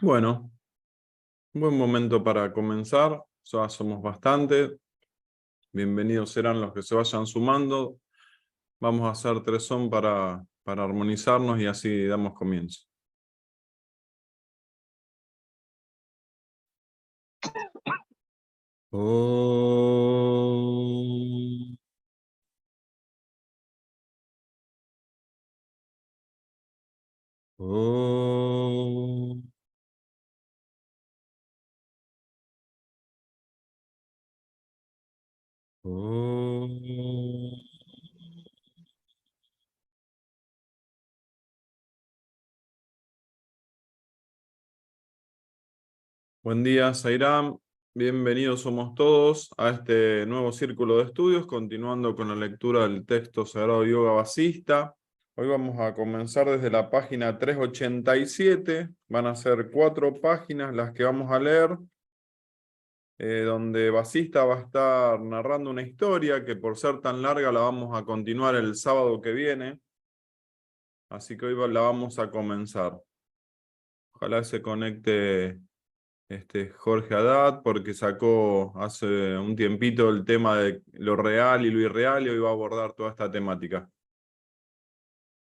Bueno, buen momento para comenzar. Ya somos bastante. Bienvenidos serán los que se vayan sumando. Vamos a hacer 3 son para armonizarnos y así damos comienzo. Om. Om. Om. Buen día, Sairam. Bienvenidos somos todos a este nuevo círculo de estudios, continuando con la lectura del texto Sagrado Yoga Vasista. Hoy vamos a comenzar desde la página 387. Van a ser 4 páginas las que vamos a leer, donde Vasista va a estar narrando una historia que por ser tan larga la vamos a continuar el sábado que viene. Así que hoy la vamos a comenzar. Ojalá se conecte Jorge Haddad, porque sacó hace un tiempito el tema de lo real y lo irreal y hoy va a abordar toda esta temática.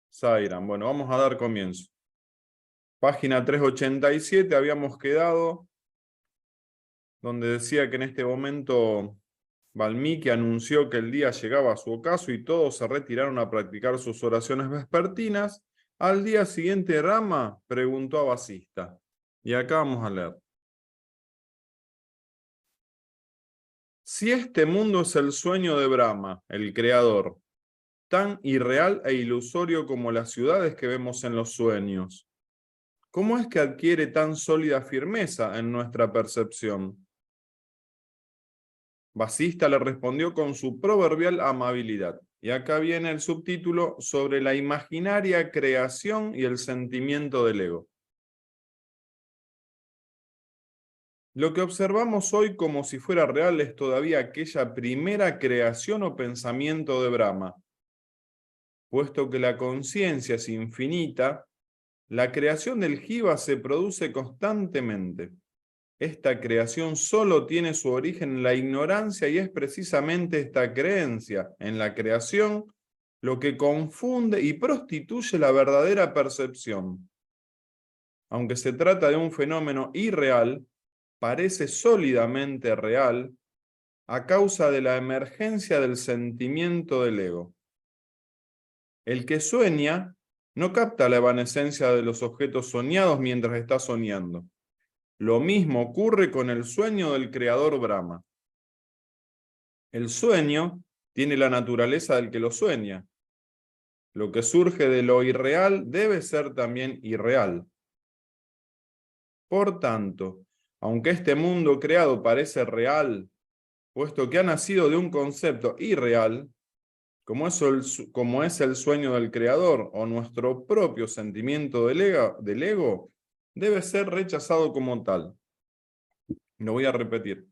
Sairam, bueno, vamos a dar comienzo. Página 387 habíamos quedado, donde decía que en este momento Valmiki anunció que el día llegaba a su ocaso y todos se retiraron a practicar sus oraciones vespertinas. Al día siguiente Rama preguntó a Vasista, y acá vamos a leer. Si este mundo es el sueño de Brahma, el creador, tan irreal e ilusorio como las ciudades que vemos en los sueños, ¿cómo es que adquiere tan sólida firmeza en nuestra percepción? Vasista le respondió con su proverbial amabilidad. Y acá viene el subtítulo sobre la imaginaria creación y el sentimiento del ego. Lo que observamos hoy como si fuera real es todavía aquella primera creación o pensamiento de Brahma. Puesto que la conciencia es infinita, la creación del Jiva se produce constantemente. Esta creación solo tiene su origen en la ignorancia y es precisamente esta creencia en la creación lo que confunde y prostituye la verdadera percepción. Aunque se trata de un fenómeno irreal, parece sólidamente real a causa de la emergencia del sentimiento del ego. El que sueña no capta la evanescencia de los objetos soñados mientras está soñando. Lo mismo ocurre con el sueño del creador Brahma. El sueño tiene la naturaleza del que lo sueña. Lo que surge de lo irreal debe ser también irreal. Por tanto, aunque este mundo creado parece real, puesto que ha nacido de un concepto irreal, como es el sueño del creador o nuestro propio sentimiento del ego, debe ser rechazado como tal. Lo voy a repetir.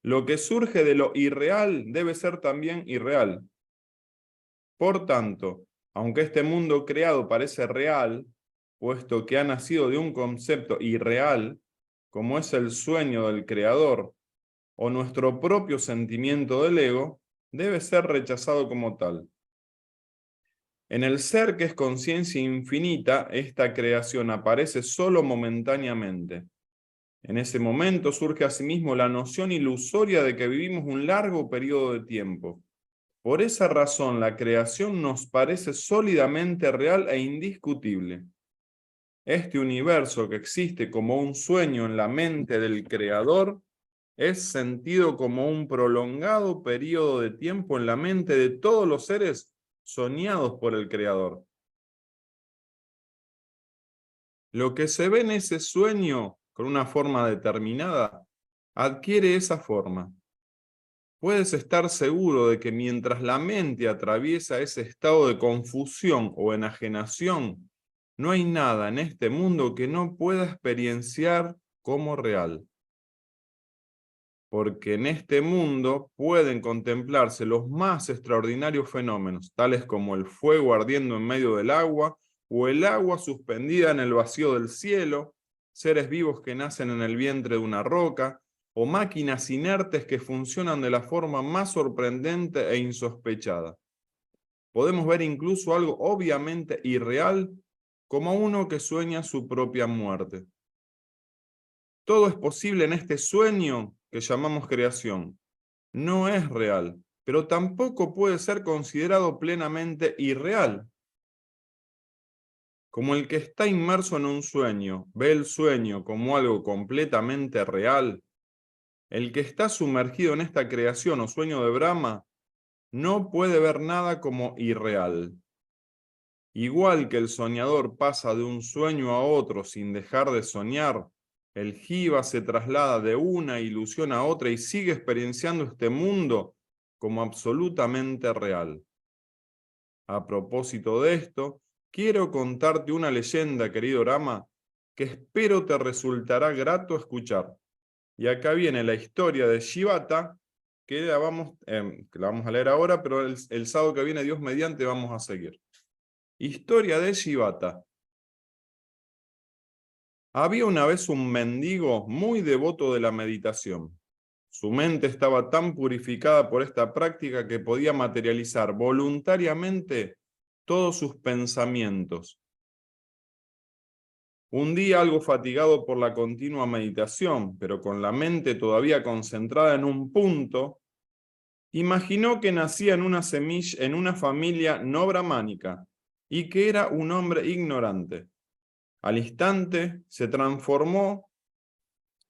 Lo que surge de lo irreal debe ser también irreal. Por tanto, aunque este mundo creado parece real, puesto que ha nacido de un concepto irreal, como es el sueño del creador o nuestro propio sentimiento del ego, debe ser rechazado como tal. En el ser que es conciencia infinita, esta creación aparece solo momentáneamente. En ese momento surge asimismo la noción ilusoria de que vivimos un largo periodo de tiempo. Por esa razón, la creación nos parece sólidamente real e indiscutible. Este universo que existe como un sueño en la mente del creador es sentido como un prolongado periodo de tiempo en la mente de todos los seres soñados por el creador. Lo que se ve en ese sueño con una forma determinada adquiere esa forma. Puedes estar seguro de que mientras la mente atraviesa ese estado de confusión o enajenación, no hay nada en este mundo que no pueda experienciar como real. Porque en este mundo pueden contemplarse los más extraordinarios fenómenos, tales como el fuego ardiendo en medio del agua, o el agua suspendida en el vacío del cielo, seres vivos que nacen en el vientre de una roca, o máquinas inertes que funcionan de la forma más sorprendente e insospechada. Podemos ver incluso algo obviamente irreal, como uno que sueña su propia muerte. Todo es posible en este sueño que llamamos creación. No es real, pero tampoco puede ser considerado plenamente irreal. Como el que está inmerso en un sueño ve el sueño como algo completamente real, el que está sumergido en esta creación o sueño de Brahma no puede ver nada como irreal. Igual que el soñador pasa de un sueño a otro sin dejar de soñar, el jiva se traslada de una ilusión a otra y sigue experienciando este mundo como absolutamente real. A propósito de esto, quiero contarte una leyenda, querido Rama, que espero te resultará grato escuchar. Y acá viene la historia de Shivata, que la vamos a leer ahora, pero el sábado que viene, Dios mediante, vamos a seguir. Historia de Shivata. Había una vez un mendigo muy devoto de la meditación. Su mente estaba tan purificada por esta práctica que podía materializar voluntariamente todos sus pensamientos. Un día, algo fatigado por la continua meditación, pero con la mente todavía concentrada en un punto, imaginó que nacía en una familia no brahmánica y que era un hombre ignorante. Al instante se transformó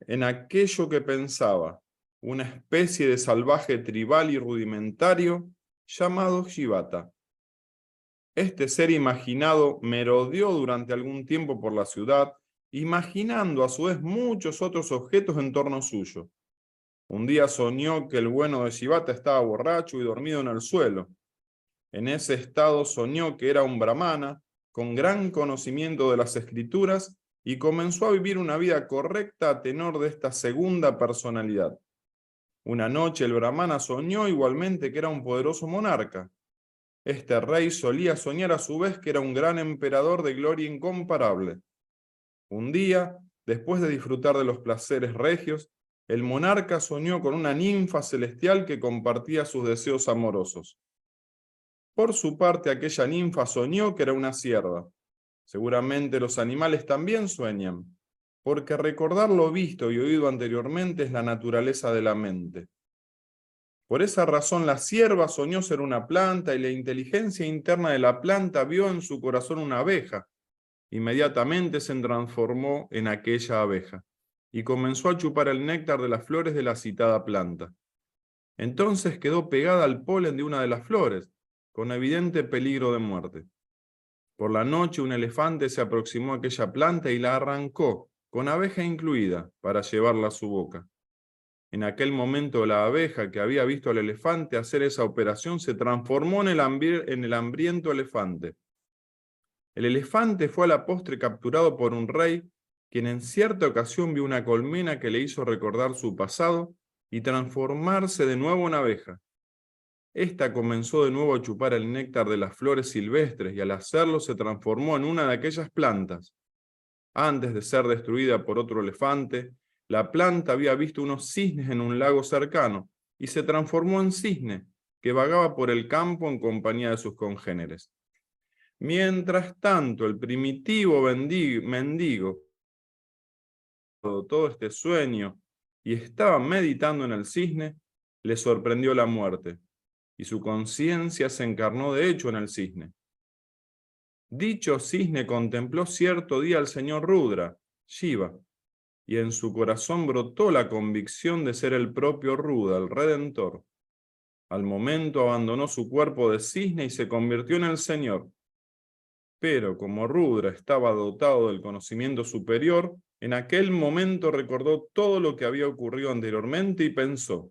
en aquello que pensaba, una especie de salvaje tribal y rudimentario llamado Shivata. Este ser imaginado merodeó durante algún tiempo por la ciudad, imaginando a su vez muchos otros objetos en torno suyo. Un día soñó que el bueno de Shivata estaba borracho y dormido en el suelo. En ese estado soñó que era un brahmana, con gran conocimiento de las escrituras, y comenzó a vivir una vida correcta a tenor de esta segunda personalidad. Una noche el brahmana soñó igualmente que era un poderoso monarca. Este rey solía soñar a su vez que era un gran emperador de gloria incomparable. Un día, después de disfrutar de los placeres regios, el monarca soñó con una ninfa celestial que compartía sus deseos amorosos. Por su parte, aquella ninfa soñó que era una cierva. Seguramente los animales también sueñan, porque recordar lo visto y oído anteriormente es la naturaleza de la mente. Por esa razón, la cierva soñó ser una planta y la inteligencia interna de la planta vio en su corazón una abeja. Inmediatamente se transformó en aquella abeja y comenzó a chupar el néctar de las flores de la citada planta. Entonces quedó pegada al polen de una de las flores, con evidente peligro de muerte. Por la noche un elefante se aproximó a aquella planta y la arrancó, con abeja incluida, para llevarla a su boca. En aquel momento la abeja que había visto al elefante hacer esa operación se transformó en el hambriento elefante. El elefante fue a la postre capturado por un rey, quien en cierta ocasión vio una colmena que le hizo recordar su pasado y transformarse de nuevo en abeja. Esta comenzó de nuevo a chupar el néctar de las flores silvestres y al hacerlo se transformó en una de aquellas plantas. Antes de ser destruida por otro elefante, la planta había visto unos cisnes en un lago cercano y se transformó en cisne, que vagaba por el campo en compañía de sus congéneres. Mientras tanto, el primitivo mendigo, todo este sueño, y estaba meditando en el cisne, le sorprendió la muerte, y su conciencia se encarnó de hecho en el cisne. Dicho cisne contempló cierto día al señor Rudra, Shiva, y en su corazón brotó la convicción de ser el propio Rudra, el Redentor. Al momento abandonó su cuerpo de cisne y se convirtió en el Señor. Pero como Rudra estaba dotado del conocimiento superior, en aquel momento recordó todo lo que había ocurrido anteriormente y pensó.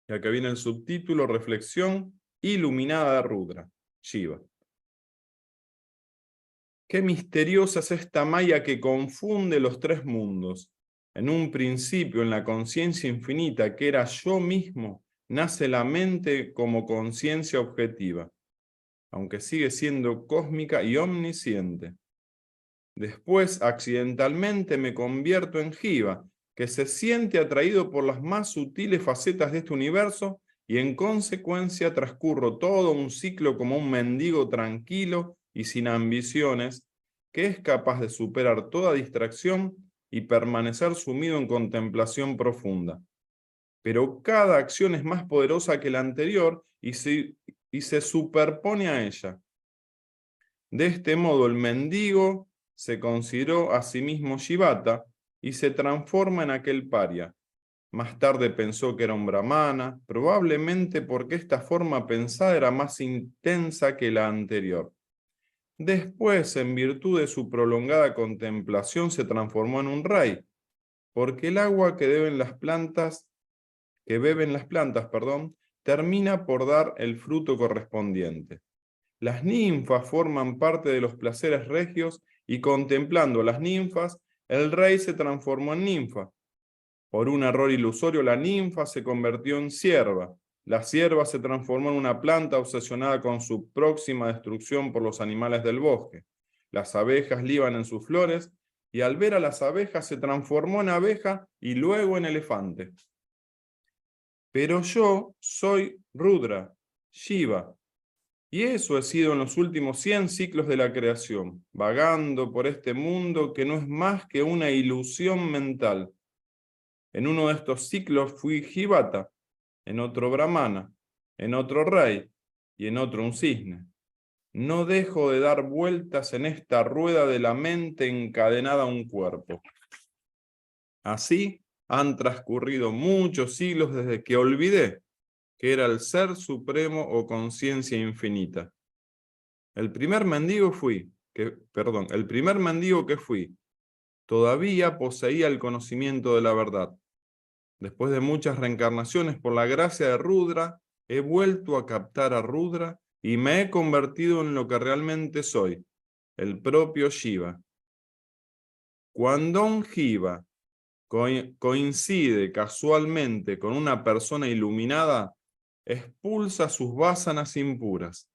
Y acá viene el subtítulo, Reflexión iluminada de Rudra, Shiva. Qué misteriosa es esta maya que confunde los tres mundos. En un principio, en la conciencia infinita que era yo mismo, nace la mente como conciencia objetiva, aunque sigue siendo cósmica y omnisciente. Después, accidentalmente, me convierto en Jiva, que se siente atraído por las más sutiles facetas de este universo y en consecuencia transcurro todo un ciclo como un mendigo tranquilo y sin ambiciones, que es capaz de superar toda distracción y permanecer sumido en contemplación profunda. Pero cada acción es más poderosa que la anterior y se superpone a ella. De este modo, el mendigo se consideró a sí mismo Shivata y se transforma en aquel paria. Más tarde pensó que era un brahmana, probablemente porque esta forma pensada era más intensa que la anterior. Después, en virtud de su prolongada contemplación, se transformó en un rey, porque el agua que beben las plantas, termina por dar el fruto correspondiente. Las ninfas forman parte de los placeres regios y contemplando las ninfas, el rey se transformó en ninfa. Por un error ilusorio, la ninfa se convirtió en cierva. La cierva se transformó en una planta obsesionada con su próxima destrucción por los animales del bosque. Las abejas liban en sus flores y al ver a las abejas se transformó en abeja y luego en elefante. Pero yo soy Rudra, Shiva, y eso he sido en los últimos 100 ciclos de la creación, vagando por este mundo que no es más que una ilusión mental. En uno de estos ciclos fui Jivata, en otro Brahmana, en otro rey y en otro un cisne. No dejo de dar vueltas en esta rueda de la mente encadenada a un cuerpo. Así han transcurrido muchos siglos desde que olvidé que era el Ser Supremo o conciencia infinita. El primer mendigo que fui, todavía poseía el conocimiento de la verdad. Después de muchas reencarnaciones, por la gracia de Rudra, he vuelto a captar a Rudra y me he convertido en lo que realmente soy, el propio Shiva. Cuando un Jiva coincide casualmente con una persona iluminada, expulsa sus vásanas impuras.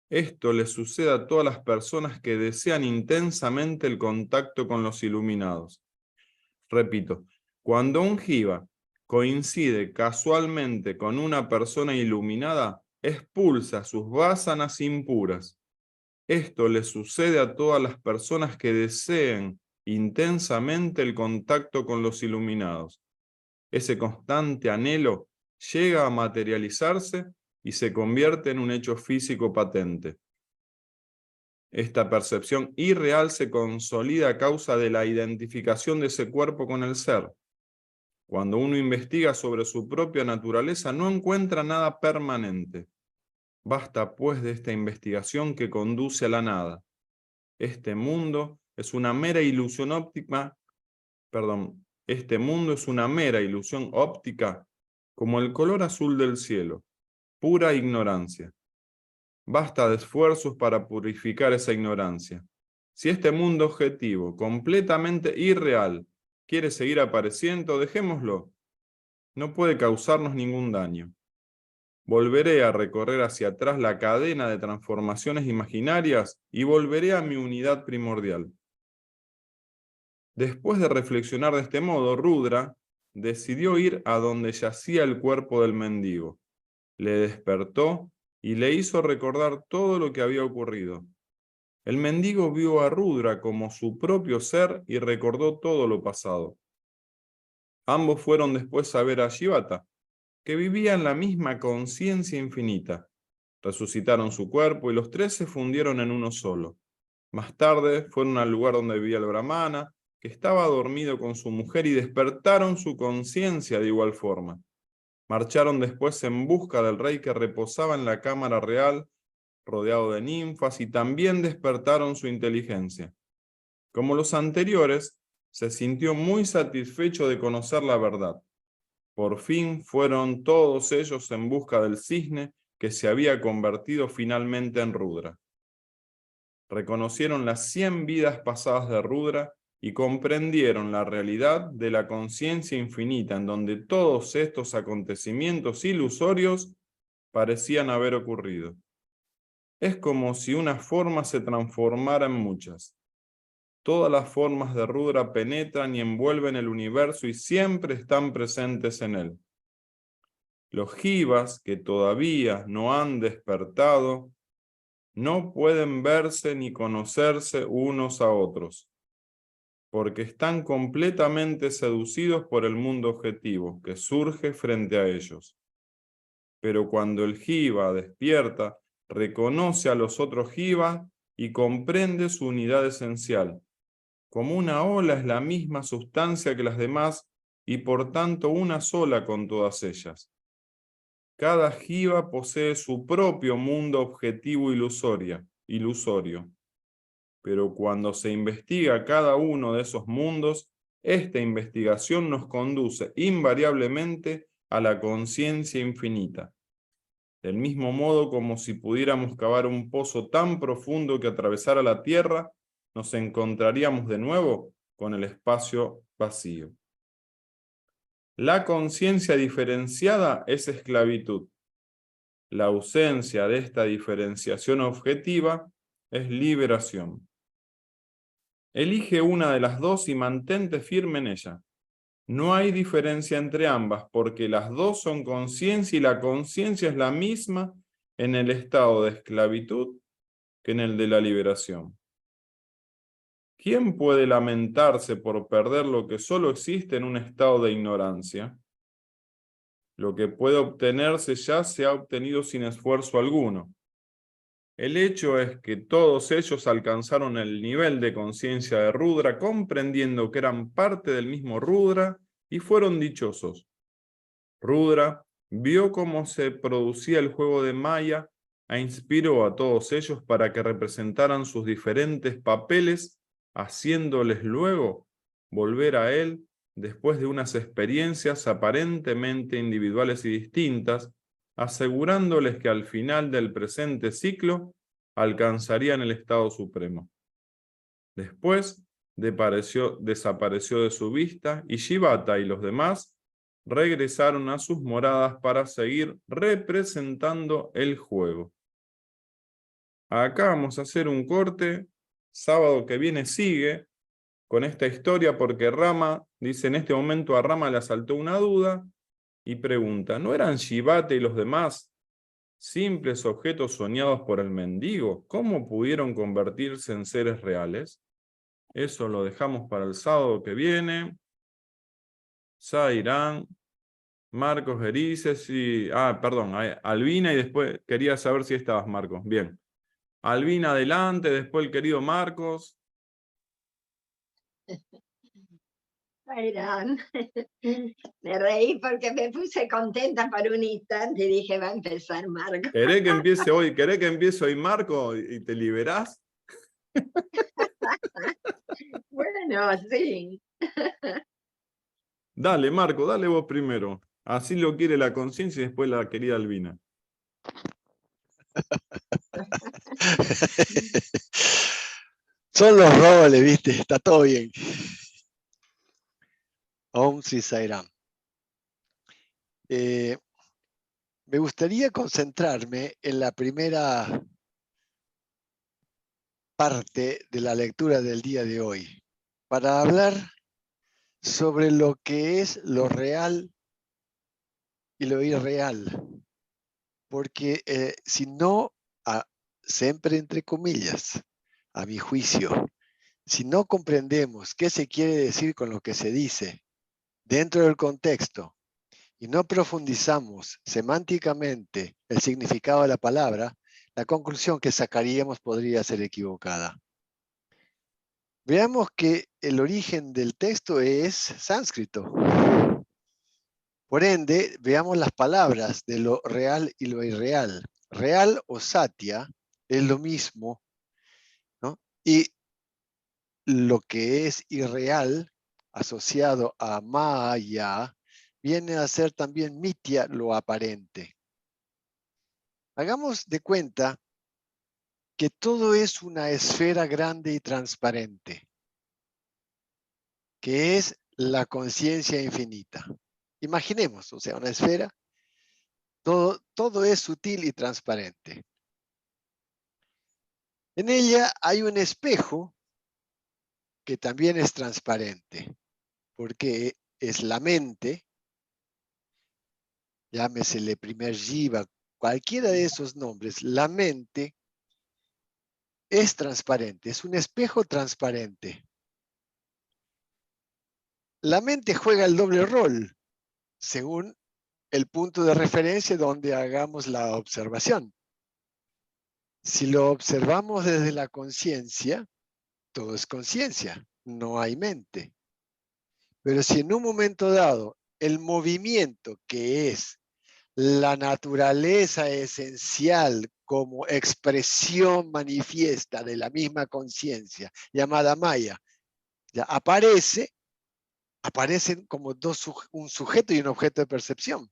Esto le sucede a todas las personas que desean intensamente el contacto con los iluminados. Repito, cuando un jiva coincide casualmente con una persona iluminada, expulsa sus vásanas impuras. Esto le sucede a todas las personas que deseen intensamente el contacto con los iluminados. Ese constante anhelo llega a materializarse y se convierte en un hecho físico patente. Esta percepción irreal se consolida a causa de la identificación de ese cuerpo con el ser. Cuando uno investiga sobre su propia naturaleza, no encuentra nada permanente. Basta pues de esta investigación que conduce a la nada. Este mundo es una mera ilusión óptica, como el color azul del cielo, pura ignorancia. Basta de esfuerzos para purificar esa ignorancia. Si este mundo objetivo, completamente irreal, quiere seguir apareciendo, dejémoslo. No puede causarnos ningún daño. Volveré a recorrer hacia atrás la cadena de transformaciones imaginarias y volveré a mi unidad primordial. Después de reflexionar de este modo, Rudra decidió ir a donde yacía el cuerpo del mendigo. Le despertó y le hizo recordar todo lo que había ocurrido. El mendigo vio a Rudra como su propio ser y recordó todo lo pasado. Ambos fueron después a ver a Shivata, que vivía en la misma conciencia infinita. Resucitaron su cuerpo y los tres se fundieron en uno solo. Más tarde fueron al lugar donde vivía el Brahmana, que estaba dormido con su mujer y despertaron su conciencia de igual forma. Marcharon después en busca del rey que reposaba en la cámara real, rodeado de ninfas, y también despertaron su inteligencia. Como los anteriores, se sintió muy satisfecho de conocer la verdad. Por fin fueron todos ellos en busca del cisne que se había convertido finalmente en Rudra. Reconocieron las 100 vidas pasadas de Rudra y comprendieron la realidad de la conciencia infinita en donde todos estos acontecimientos ilusorios parecían haber ocurrido. Es como si una forma se transformara en muchas. Todas las formas de Rudra penetran y envuelven el universo y siempre están presentes en él. Los jivas que todavía no han despertado no pueden verse ni conocerse unos a otros, porque están completamente seducidos por el mundo objetivo que surge frente a ellos. Pero cuando el jiva despierta, reconoce a los otros jivas y comprende su unidad esencial. Como una ola es la misma sustancia que las demás y por tanto una sola con todas ellas. Cada jiva posee su propio mundo objetivo ilusorio. Pero cuando se investiga cada uno de esos mundos, esta investigación nos conduce invariablemente a la conciencia infinita. Del mismo modo como si pudiéramos cavar un pozo tan profundo que atravesara la tierra, nos encontraríamos de nuevo con el espacio vacío. La conciencia diferenciada es esclavitud. La ausencia de esta diferenciación objetiva es liberación. Elige una de las dos y mantente firme en ella. No hay diferencia entre ambas, porque las dos son conciencia y la conciencia es la misma en el estado de esclavitud que en el de la liberación. ¿Quién puede lamentarse por perder lo que solo existe en un estado de ignorancia? Lo que puede obtenerse ya se ha obtenido sin esfuerzo alguno. El hecho es que todos ellos alcanzaron el nivel de conciencia de Rudra, comprendiendo que eran parte del mismo Rudra y fueron dichosos. Rudra vio cómo se producía el juego de Maya e inspiró a todos ellos para que representaran sus diferentes papeles, haciéndoles luego volver a él después de unas experiencias aparentemente individuales y distintas, asegurándoles que al final del presente ciclo alcanzarían el estado supremo. Después desapareció de su vista y Shivata y los demás regresaron a sus moradas para seguir representando el juego. Acá vamos a hacer un corte. Sábado que viene sigue con esta historia porque Rama, dice en este momento a Rama le asaltó una duda y pregunta, ¿no eran Shivata y los demás simples objetos soñados por el mendigo? ¿Cómo pudieron convertirse en seres reales? Eso lo dejamos para el sábado que viene. Zairán, Marcos Erices y... perdón, Albina y después quería saber si estabas, Marcos. Bien. Albina adelante, después el querido Marcos. Zairán. Me reí porque me puse contenta por un instante y dije, va a empezar Marco. ¿Querés que empiece hoy Marco y te liberás? Bueno, sí. Dale, Marco, dale vos primero. Así lo quiere la conciencia y después la querida Albina. Son los roles, ¿viste? Está todo bien. Om Sri Sairam. Me gustaría concentrarme en la primera parte de la lectura del día de hoy, para hablar sobre lo que es lo real y lo irreal. Porque si no, siempre entre comillas, a mi juicio, si no comprendemos qué se quiere decir con lo que se dice dentro del contexto y no profundizamos semánticamente el significado de la palabra, la conclusión que sacaríamos podría ser equivocada. Veamos que el origen del texto es sánscrito. Por ende, veamos las palabras de lo real y lo irreal. Real o satya es lo mismo, ¿no? Y lo que es irreal, asociado a maya, viene a ser también mitya, lo aparente. Hagamos de cuenta que todo es una esfera grande y transparente, que es la conciencia infinita. Imaginemos, o sea, una esfera, todo es sutil y transparente. En ella hay un espejo que también es transparente, porque es la mente, llámesele primer jiva, cualquiera de esos nombres, la mente es transparente, es un espejo transparente. La mente juega el doble rol, según el punto de referencia donde hagamos la observación. Si lo observamos desde la conciencia, todo es conciencia, no hay mente. Pero si en un momento dado el movimiento, que es la naturaleza esencial como expresión manifiesta de la misma conciencia, llamada Maya, ya aparecen como un sujeto y un objeto de percepción,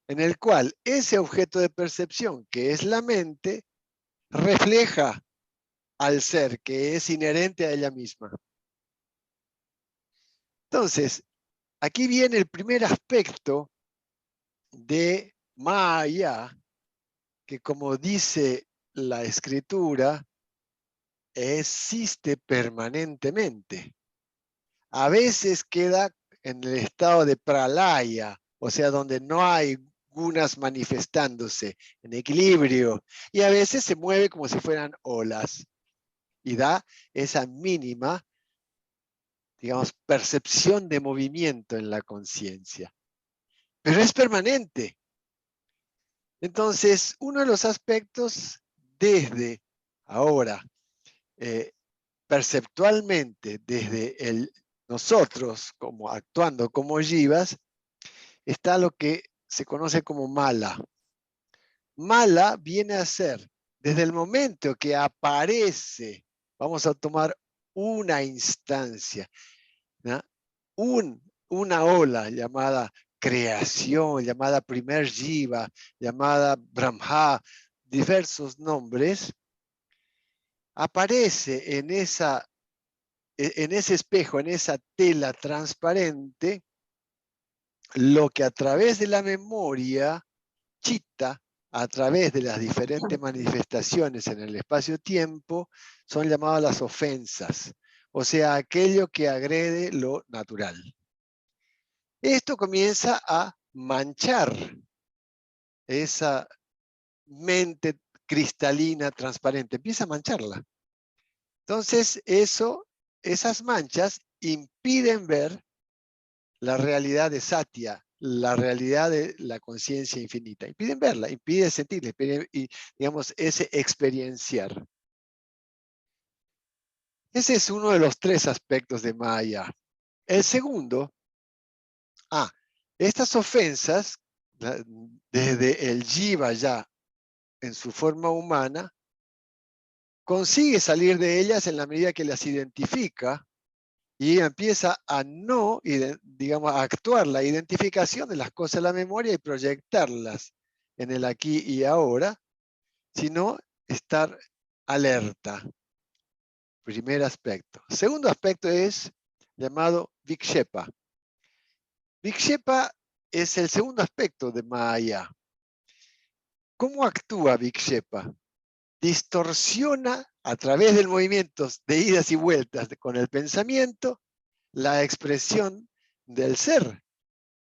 en el cual ese objeto de percepción, que es la mente, refleja al ser, que es inherente a ella misma. Entonces, aquí viene el primer aspecto de Maya, que como dice la escritura, existe permanentemente. A veces queda en el estado de pralaya, o sea, donde no hay gunas manifestándose en equilibrio, y a veces se mueve como si fueran olas y da esa mínima, digamos, percepción de movimiento en la conciencia. Pero es permanente. Entonces, uno de los aspectos desde ahora, perceptualmente, desde nosotros como actuando como jivas, está lo que se conoce como mala. Mala viene a ser, desde el momento que aparece, vamos a tomar una instancia, ¿no? Una ola llamada creación, llamada primer jiva, llamada Brahma, diversos nombres, aparece en ese espejo, en esa tela transparente, lo que a través de la memoria chitta, a través de las diferentes manifestaciones en el espacio-tiempo, son llamadas las ofensas, o sea, aquello que agrede lo natural. Esto comienza a manchar esa mente cristalina, transparente, empieza a mancharla. Entonces, esas manchas impiden ver la realidad de Satya, la realidad de la conciencia infinita. Impiden verla, impiden sentirla, y digamos, ese experienciar. Ese es uno de los tres aspectos de Maya. El segundo, estas ofensas, desde el jiva ya en su forma humana, consigue salir de ellas en la medida que las identifica y empieza a digamos, a actuar la identificación de las cosas en la memoria y proyectarlas en el aquí y ahora, sino estar alerta. Primer aspecto. Segundo aspecto es llamado Vikshepa. Vikshepa es el segundo aspecto de Maya. ¿Cómo actúa Vikshepa? Distorsiona a través del movimiento de idas y vueltas con el pensamiento la expresión del ser.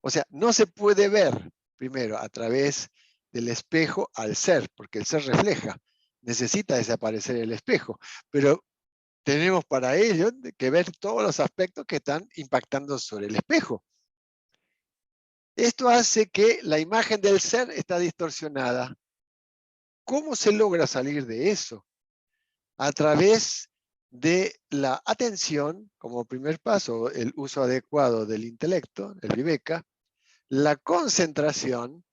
O sea, no se puede ver primero a través del espejo al ser, porque el ser refleja. Necesita desaparecer el espejo. Pero tenemos para ello que ver todos los aspectos que están impactando sobre el espejo. Esto hace que la imagen del ser está distorsionada. ¿Cómo se logra salir de eso? A través de la atención, como primer paso, el uso adecuado del intelecto, el viveka, la concentración,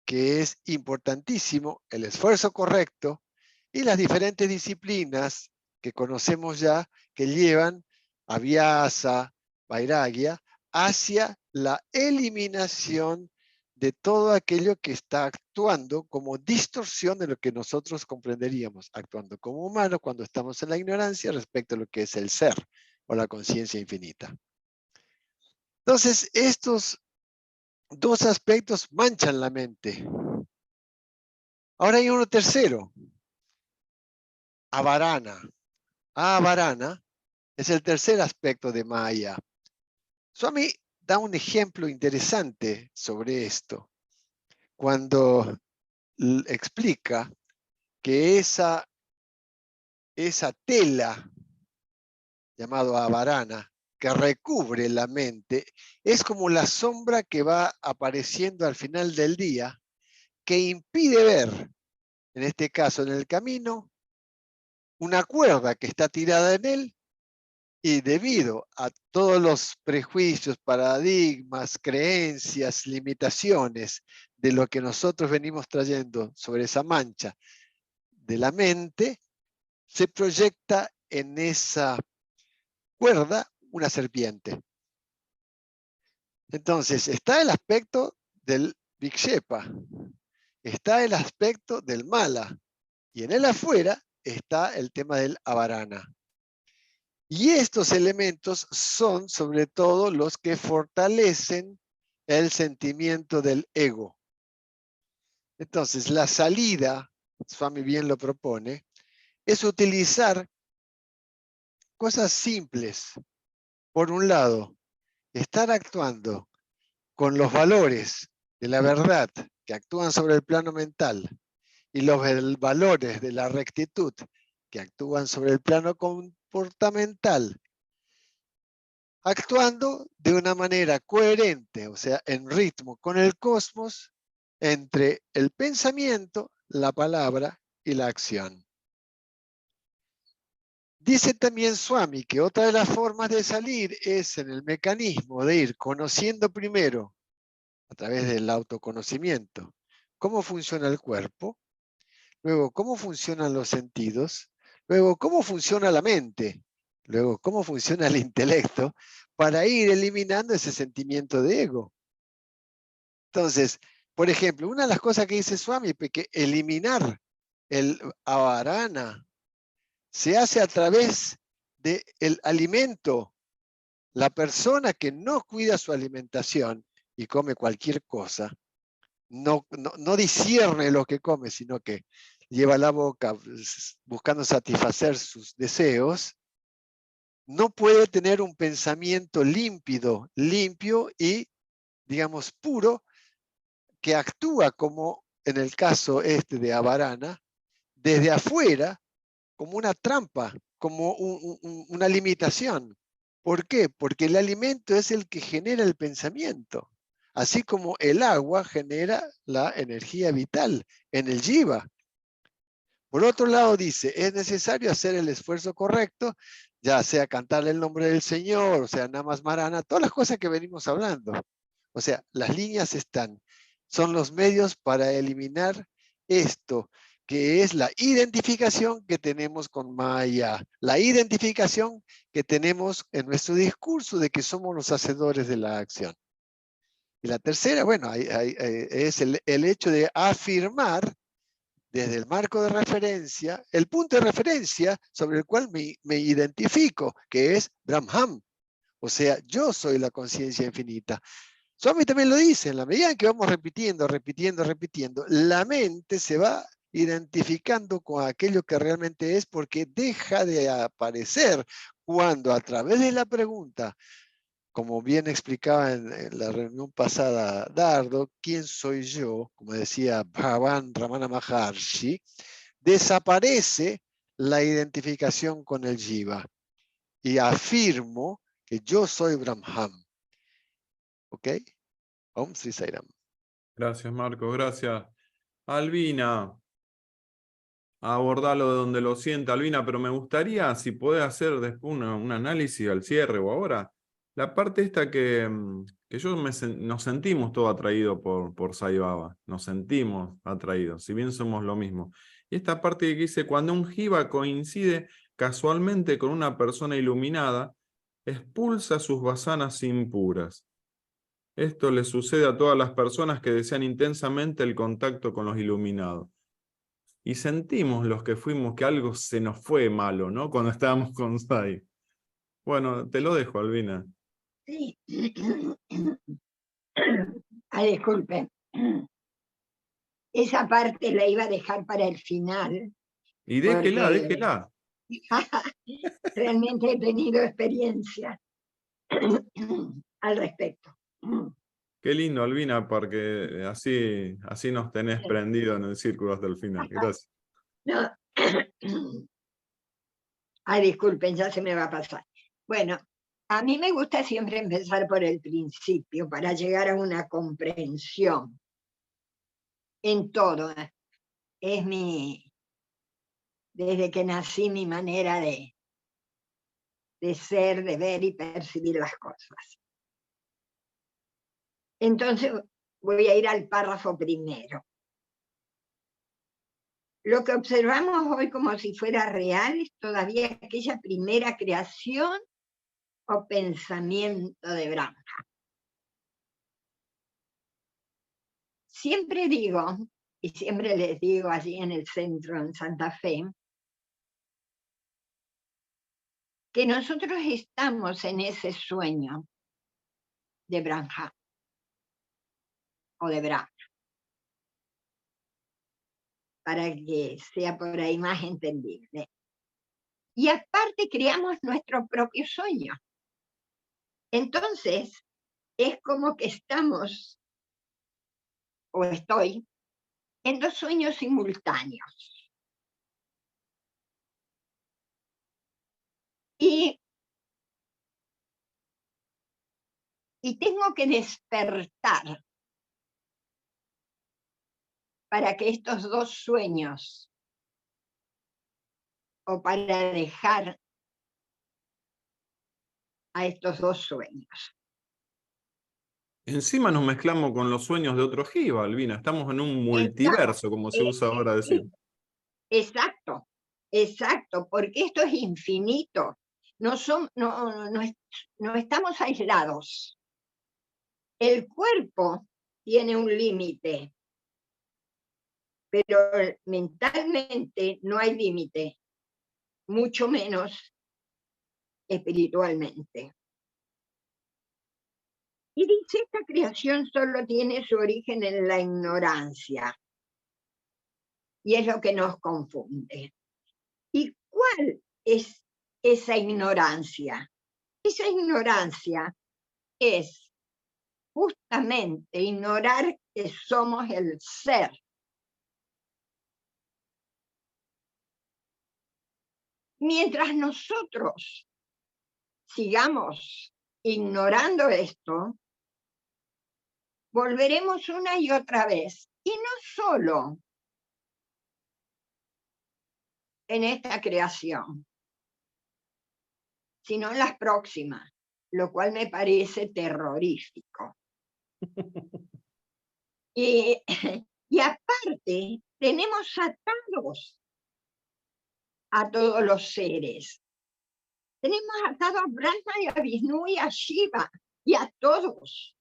que es importantísimo, el esfuerzo correcto, y las diferentes disciplinas que conocemos ya, que llevan a Vyasa, Vairagya, hacia la eliminación de todo aquello que está actuando como distorsión de lo que nosotros comprenderíamos, actuando como humanos cuando estamos en la ignorancia respecto a lo que es el ser o la conciencia infinita. Entonces, estos dos aspectos manchan la mente. Ahora hay uno tercero, avarana. Avarana Es el tercer aspecto de Maya. Swami da un ejemplo interesante sobre esto, cuando explica que esa tela, llamado avarana, que recubre la mente, es como la sombra que va apareciendo al final del día, que impide ver, en este caso en el camino, una cuerda que está tirada en él, y debido a todos los prejuicios, paradigmas, creencias, limitaciones de lo que nosotros venimos trayendo sobre esa mancha de la mente, se proyecta en esa cuerda una serpiente. Entonces, está el aspecto del Vikshepa, está el aspecto del Mala, y en el afuera está el tema del Avarana. Y estos elementos son sobre todo los que fortalecen el sentimiento del ego. Entonces, la salida, Swami bien lo propone, es utilizar cosas simples. Por un lado, estar actuando con los valores de la verdad que actúan sobre el plano mental y los valores de la rectitud que actúan sobre el plano comportamental, actuando de una manera coherente, o sea, en ritmo con el cosmos, entre el pensamiento, la palabra y la acción. Dice también Swami que otra de las formas de salir es en el mecanismo de ir conociendo primero, a través del autoconocimiento, cómo funciona el cuerpo, luego cómo funcionan los sentidos, luego cómo funciona la mente, luego cómo funciona el intelecto, para ir eliminando ese sentimiento de ego. Entonces, por ejemplo, una de las cosas que dice Swami es que eliminar el avarana se hace a través del alimento. La persona que no cuida su alimentación y come cualquier cosa, no discierne lo que come, sino que lleva a la boca buscando satisfacer sus deseos, no puede tener un pensamiento límpido, limpio y, digamos, puro, que actúa como, en el caso este de Avarana, desde afuera, como una trampa, como una limitación. ¿Por qué? Porque el alimento es el que genera el pensamiento, así como el agua genera la energía vital en el jiva. Por otro lado dice, es necesario hacer el esfuerzo correcto, ya sea cantarle el nombre del Señor, o sea, Namas Marana, todas las cosas que venimos hablando. O sea, las líneas están, son los medios para eliminar esto, que es la identificación que tenemos con Maya, la identificación que tenemos en nuestro discurso de que somos los hacedores de la acción. Y la tercera, bueno, es el hecho de afirmar desde el marco de referencia, el punto de referencia sobre el cual me identifico, que es Brahman. O sea, yo soy la conciencia infinita. Swami también lo dice, en la medida en que vamos repitiendo, la mente se va identificando con aquello que realmente es, porque deja de aparecer cuando a través de la pregunta, como bien explicaba en la reunión pasada Dardo, ¿quién soy yo? Como decía Bhagavan Ramana Maharshi, desaparece la identificación con el Jiva y afirmo que yo soy Brahman. ¿Ok? Om Sri Sairam. Gracias, Marco, gracias. Albina, abordarlo de donde lo sienta, Albina, pero me gustaría, si podés hacer después un análisis al cierre o ahora, la parte esta que nos sentimos todo atraídos por Sai Baba, nos sentimos atraídos, si bien somos lo mismo. Y esta parte que dice, cuando un jiva coincide casualmente con una persona iluminada, expulsa sus vasanas impuras. Esto le sucede a todas las personas que desean intensamente el contacto con los iluminados. Y sentimos los que fuimos que algo se nos fue malo, ¿no? Cuando estábamos con Sai. Bueno, te lo dejo, Albina. Sí. Ay, disculpe. Esa parte la iba a dejar para el final. Y déjela, porque déjela. Realmente he tenido experiencia al respecto. Qué lindo, Albina, porque así nos tenés prendido en el círculo hasta el final. Gracias. No. Ay, disculpen, ya se me va a pasar. Bueno, a mí me gusta siempre empezar por el principio para llegar a una comprensión en todo. Es desde que nací, mi manera de ser, de ver y percibir las cosas. Entonces, voy a ir al párrafo primero. Lo que observamos hoy como si fuera real es todavía aquella primera creación o pensamiento de Brahma. Siempre digo, y siempre les digo allí en el centro, en Santa Fe, que nosotros estamos en ese sueño de Brahma o de Brahma, para que sea por ahí más entendible. Y aparte creamos nuestro propio sueño. Entonces, es como que estamos, o estoy, en dos sueños simultáneos. Y tengo que despertar para que estos dos sueños, o para dejar a estos dos sueños. Encima nos mezclamos con los sueños de otro Jiva, Albina. Estamos en un multiverso, como se usa ahora decir. Exacto, exacto, porque esto es infinito. No estamos aislados. El cuerpo tiene un límite, pero mentalmente no hay límite, mucho menos espiritualmente. Y dice, esta creación solo tiene su origen en la ignorancia. Y es lo que nos confunde. ¿Y cuál es esa ignorancia? Esa ignorancia es justamente ignorar que somos el ser. Mientras nosotros sigamos ignorando esto, volveremos una y otra vez, y no solo en esta creación, sino en las próximas, lo cual me parece terrorífico. Y aparte, tenemos atados a todos los seres. Tenemos atado a Brahma y a Vishnu y a Shiva y a todos.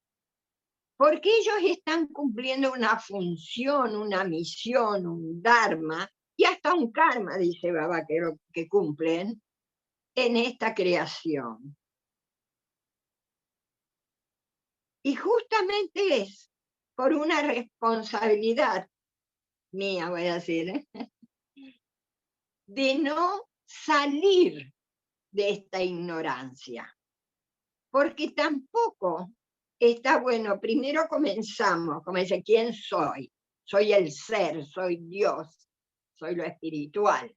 Porque ellos están cumpliendo una función, una misión, un dharma y hasta un karma, dice Baba, que cumplen en esta creación. Y justamente es por una responsabilidad mía, voy a decir, de no salir de esta ignorancia. Porque tampoco está bueno, primero comenzamos, como dice, ¿quién soy? Soy el ser, soy Dios, soy lo espiritual.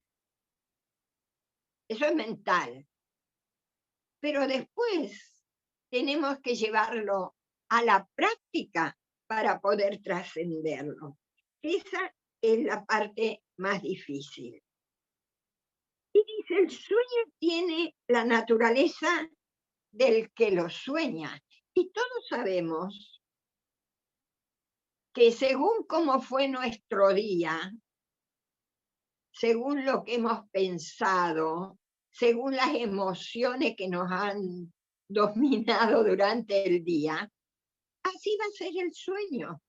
Eso es mental. Pero después tenemos que llevarlo a la práctica para poder trascenderlo. Esa es la parte más difícil. Y dice, el sueño tiene la naturaleza del que lo sueña. Y todos sabemos que según cómo fue nuestro día, según lo que hemos pensado, según las emociones que nos han dominado durante el día, así va a ser el sueño.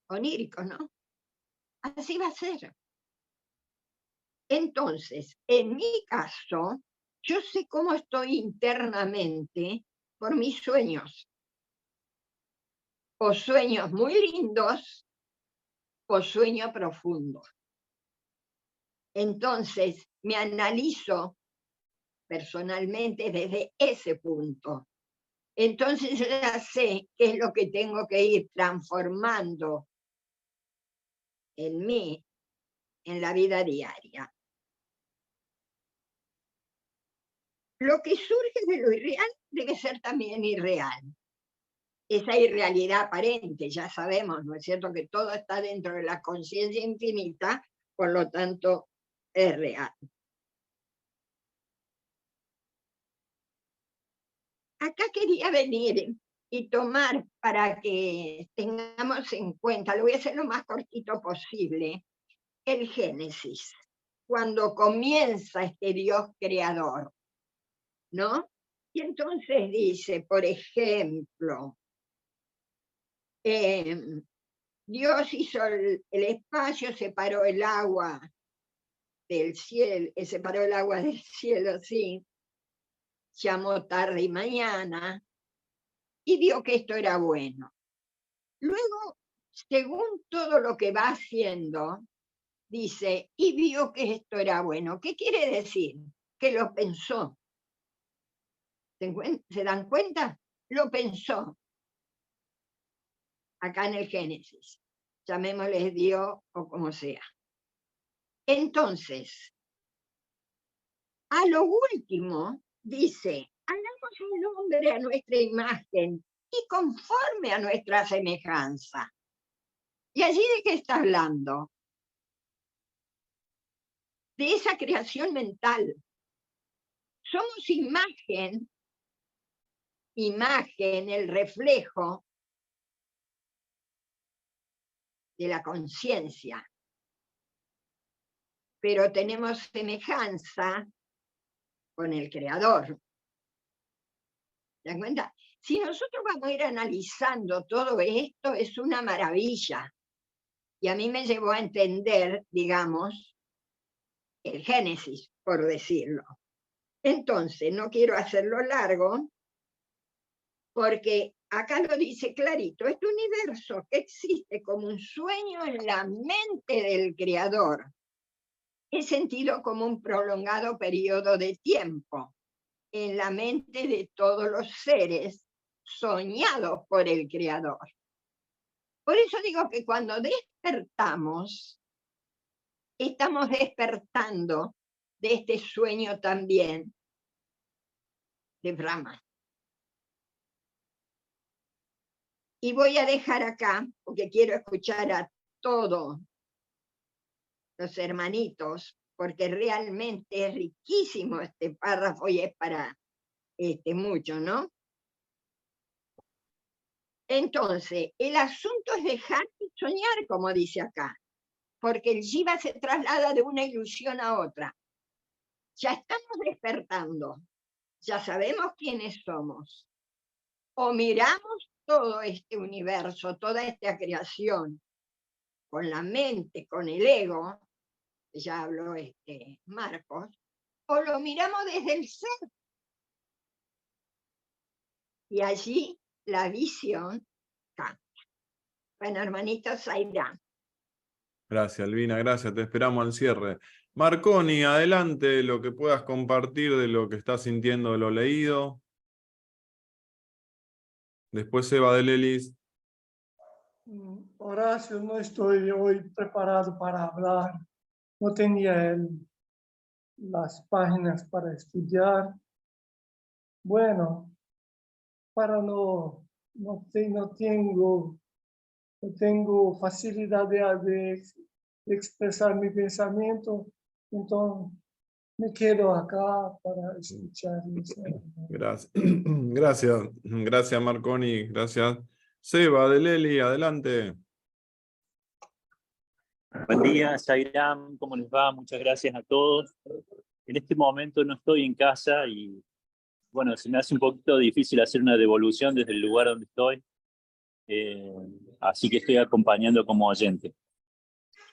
Onírico, ¿no? Así va a ser. Entonces, en mi caso, yo sé cómo estoy internamente por mis sueños. O sueños muy lindos o sueños profundos. Entonces, me analizo personalmente desde ese punto. Entonces yo ya sé qué es lo que tengo que ir transformando en mí, en la vida diaria. Lo que surge de lo irreal debe ser también irreal. Esa irrealidad aparente, ya sabemos, ¿no es cierto?, que todo está dentro de la conciencia infinita, por lo tanto, es real. Acá quería venir y tomar para que tengamos en cuenta, lo voy a hacer lo más cortito posible, el Génesis, cuando comienza este Dios creador, ¿no? Y entonces dice, por ejemplo, Dios hizo el espacio, separó el agua del cielo, separó el agua del cielo, sí, llamó tarde y mañana, y vio que esto era bueno. Luego, según todo lo que va haciendo, dice, y vio que esto era bueno. ¿Qué quiere decir? Que lo pensó. ¿Se dan cuenta? Lo pensó. Acá en el Génesis. Llamémosle Dios o como sea. Entonces, a lo último, dice, hagamos al hombre a nuestra imagen y conforme a nuestra semejanza. ¿Y allí de qué está hablando? De esa creación mental. Somos imagen, el reflejo de la conciencia, pero tenemos semejanza con el Creador. ¿Se dan cuenta? Si nosotros vamos a ir analizando todo esto, es una maravilla. Y a mí me llevó a entender, digamos, el Génesis, por decirlo. Entonces, no quiero hacerlo largo, porque acá lo dice clarito, este universo que existe como un sueño en la mente del Creador es sentido como un prolongado periodo de tiempo en la mente de todos los seres soñados por el Creador. Por eso digo que cuando despertamos, estamos despertando de este sueño también de Brahma. Y voy a dejar acá, porque quiero escuchar a todos los hermanitos, porque realmente es riquísimo este párrafo y es para mucho, ¿no? Entonces, el asunto es dejar de soñar, como dice acá, porque el jiva se traslada de una ilusión a otra. Ya estamos despertando, ya sabemos quiénes somos. O miramos todo este universo, toda esta creación, con la mente, con el ego, ya habló Marcos, o lo miramos desde el ser. Y allí la visión cambia. Bueno, hermanitos, Zairán. Gracias, Albina, gracias. Te esperamos al cierre. Marconi, adelante lo que puedas compartir de lo que estás sintiendo de lo leído. Después Eva de Lelis. Horacio, no estoy hoy preparado para hablar. No tenía las páginas para estudiar. Bueno, para no tengo facilidad de expresar mi pensamiento, entonces me quedo acá para escuchar. Gracias. Gracias, Marconi. Gracias. Seba de Leli, adelante. Buen día, Zairán, ¿cómo les va? Muchas gracias a todos. En este momento no estoy en casa y, bueno, se me hace un poquito difícil hacer una devolución desde el lugar donde estoy, así que estoy acompañando como oyente.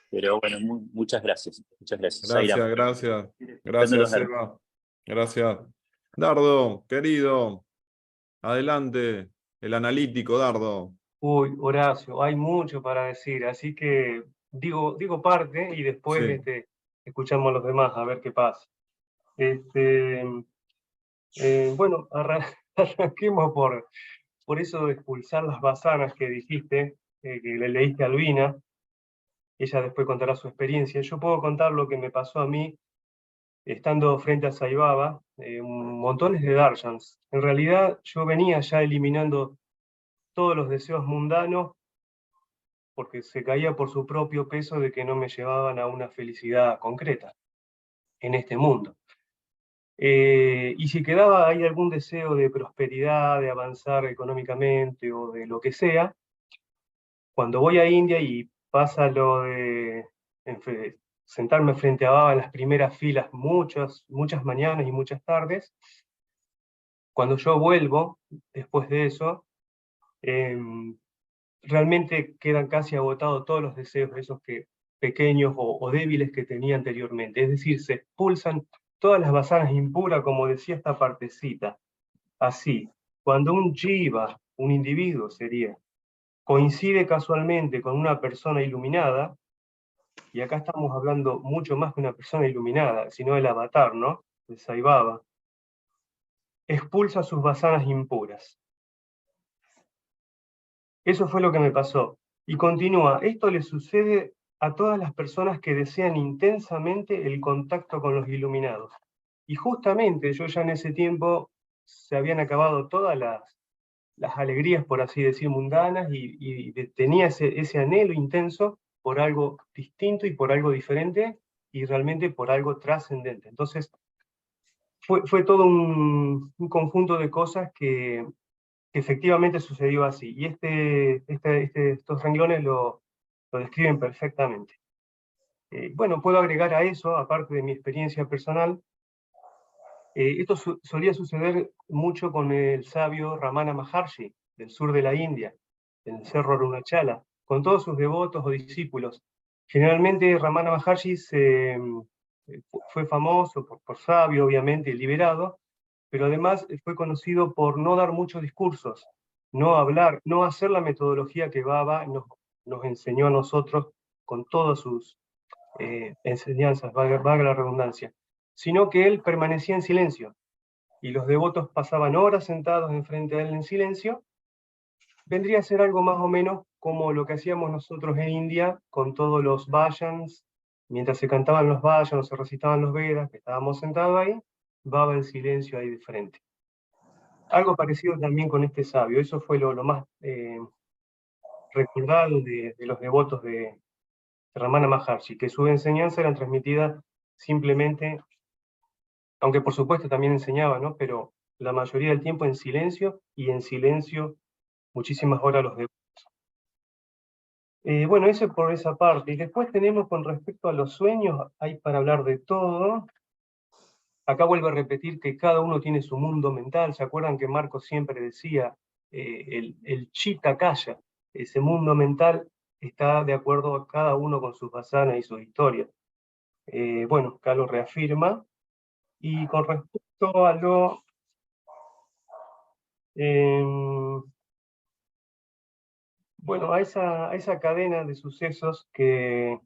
Pero bueno, muchas gracias. Muchas gracias, Zairán. Gracias, Seba. Gracias. Dardo, querido, adelante, el analítico Dardo. Uy, Horacio, hay mucho para decir, así que digo parte y después Sí. escuchamos a los demás, a ver qué pasa. Bueno, arranquemos por eso de expulsar las basanas que dijiste, que le leíste a Albina. Ella después contará su experiencia. Yo puedo contar lo que me pasó a mí estando frente a Sai Baba, montones de darshans. En realidad yo venía ya eliminando todos los deseos mundanos porque se caía por su propio peso de que no me llevaban a una felicidad concreta en este mundo. Y si quedaba ahí algún deseo de prosperidad, de avanzar económicamente o de lo que sea, cuando voy a India y pasa lo de sentarme frente a Baba en las primeras filas muchas mañanas y muchas tardes, cuando yo vuelvo después de eso, realmente quedan casi agotados todos los deseos esos pequeños o débiles que tenía anteriormente. Es decir, se expulsan todas las basanas impuras, como decía esta partecita. Así, cuando un jiva, un individuo sería, coincide casualmente con una persona iluminada, y acá estamos hablando mucho más que una persona iluminada, sino el avatar, ¿no? El Sai Baba, expulsa sus basanas impuras. Eso fue lo que me pasó. Y continúa, esto le sucede a todas las personas que desean intensamente el contacto con los iluminados. Y justamente yo ya en ese tiempo se habían acabado todas las alegrías, por así decir, mundanas, y tenía ese anhelo intenso por algo distinto y por algo diferente, y realmente por algo trascendente. Entonces, fue todo un conjunto de cosas que efectivamente sucedió así. Y estos renglones lo describen perfectamente. Bueno, puedo agregar a eso, aparte de mi experiencia personal, esto solía suceder mucho con el sabio Ramana Maharshi, del sur de la India, en el cerro Arunachala, con todos sus devotos o discípulos. Generalmente Ramana Maharshi fue famoso por sabio, obviamente, liberado, pero además fue conocido por no dar muchos discursos, no hablar, no hacer la metodología que Baba nos enseñó a nosotros con todas sus enseñanzas, valga la redundancia, sino que él permanecía en silencio, y los devotos pasaban horas sentados enfrente a él en silencio. Vendría a ser algo más o menos como lo que hacíamos nosotros en India con todos los vayans, mientras se cantaban los vayans o se recitaban los Vedas, que estábamos sentados ahí, Baba en silencio ahí de frente. Algo parecido también con este sabio, eso fue lo más recordado de los devotos de Ramana Maharshi, que su enseñanza era transmitida simplemente, aunque por supuesto también enseñaba, ¿no? Pero la mayoría del tiempo en silencio, y en silencio muchísimas horas los devotos. Bueno, eso por esa parte. Y después tenemos con respecto a los sueños, hay para hablar de todo. Acá vuelvo a repetir que cada uno tiene su mundo mental. ¿Se acuerdan que Marcos siempre decía, el chitta calla? Ese mundo mental está de acuerdo a cada uno con sus basanas y sus historias. Bueno, acá lo reafirma. Y con respecto a lo... bueno, a esa cadena de sucesos que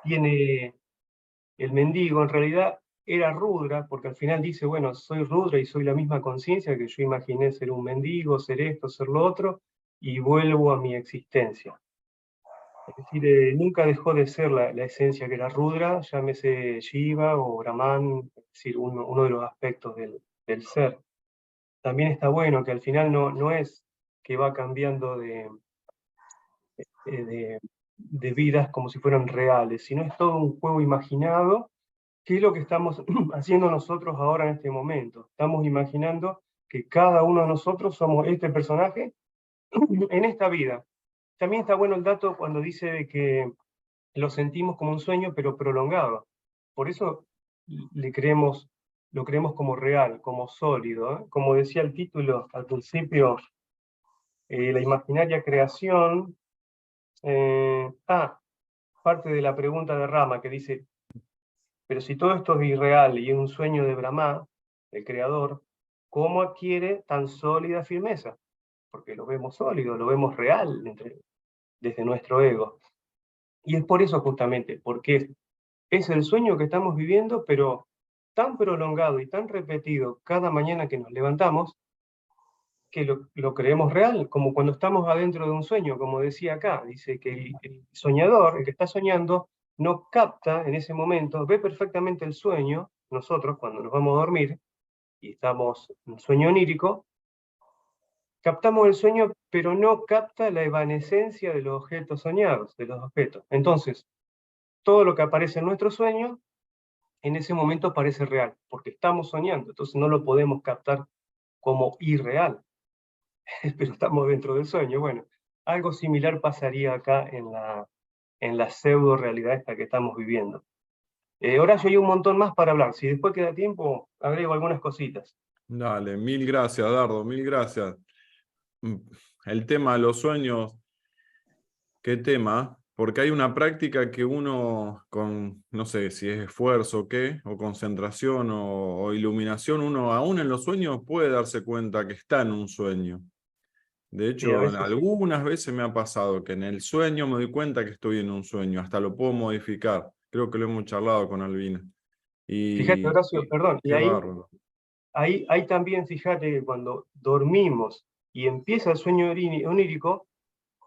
tiene el mendigo, en realidad era Rudra, porque al final dice, bueno, soy Rudra y soy la misma conciencia que yo imaginé ser un mendigo, ser esto, ser lo otro, y vuelvo a mi existencia. Es decir, nunca dejó de ser la esencia que era Rudra, llámese Shiva o Brahman, es decir, uno de los aspectos del ser. También está bueno que al final no es que va cambiando de vidas como si fueran reales, sino es todo un juego imaginado, que es lo que estamos haciendo nosotros ahora en este momento. Estamos imaginando que cada uno de nosotros somos este personaje en esta vida. También está bueno el dato cuando dice de que lo sentimos como un sueño, pero prolongado. Por eso lo creemos como real, como sólido, ¿eh? Como decía el título al principio, la imaginaria creación. Parte de la pregunta de Rama, que dice, pero si todo esto es irreal y es un sueño de Brahma, el creador, ¿cómo adquiere tan sólida firmeza? Porque lo vemos sólido, lo vemos real desde nuestro ego. Y es por eso justamente, porque es el sueño que estamos viviendo, pero tan prolongado y tan repetido cada mañana que nos levantamos, que lo creemos real, como cuando estamos adentro de un sueño, como decía acá, dice que el soñador, el que está soñando, no capta en ese momento, ve perfectamente el sueño, nosotros cuando nos vamos a dormir, y estamos en un sueño onírico, captamos el sueño, pero no capta la evanescencia de los objetos soñados, de los objetos. Entonces, todo lo que aparece en nuestro sueño, en ese momento parece real, porque estamos soñando, entonces no lo podemos captar como irreal, pero estamos dentro del sueño. Bueno, algo similar pasaría acá en la pseudo realidad esta que estamos viviendo. Horacio, hay un montón más para hablar. Si después queda tiempo, agrego algunas cositas. Dale, mil gracias, Dardo, mil gracias. El tema de los sueños, ¿qué tema? Porque hay una práctica que uno con, no sé si es esfuerzo o qué, o concentración o iluminación, uno aún en los sueños puede darse cuenta que está en un sueño. De Sí, a hecho, veces sí. algunas veces me ha pasado que en el sueño me doy cuenta que estoy en un sueño, hasta lo puedo modificar. Creo que lo hemos charlado con Albina. Fíjate, Y Horacio, perdón, y qué bárbaro. ahí también fíjate que cuando dormimos y empieza el sueño onírico,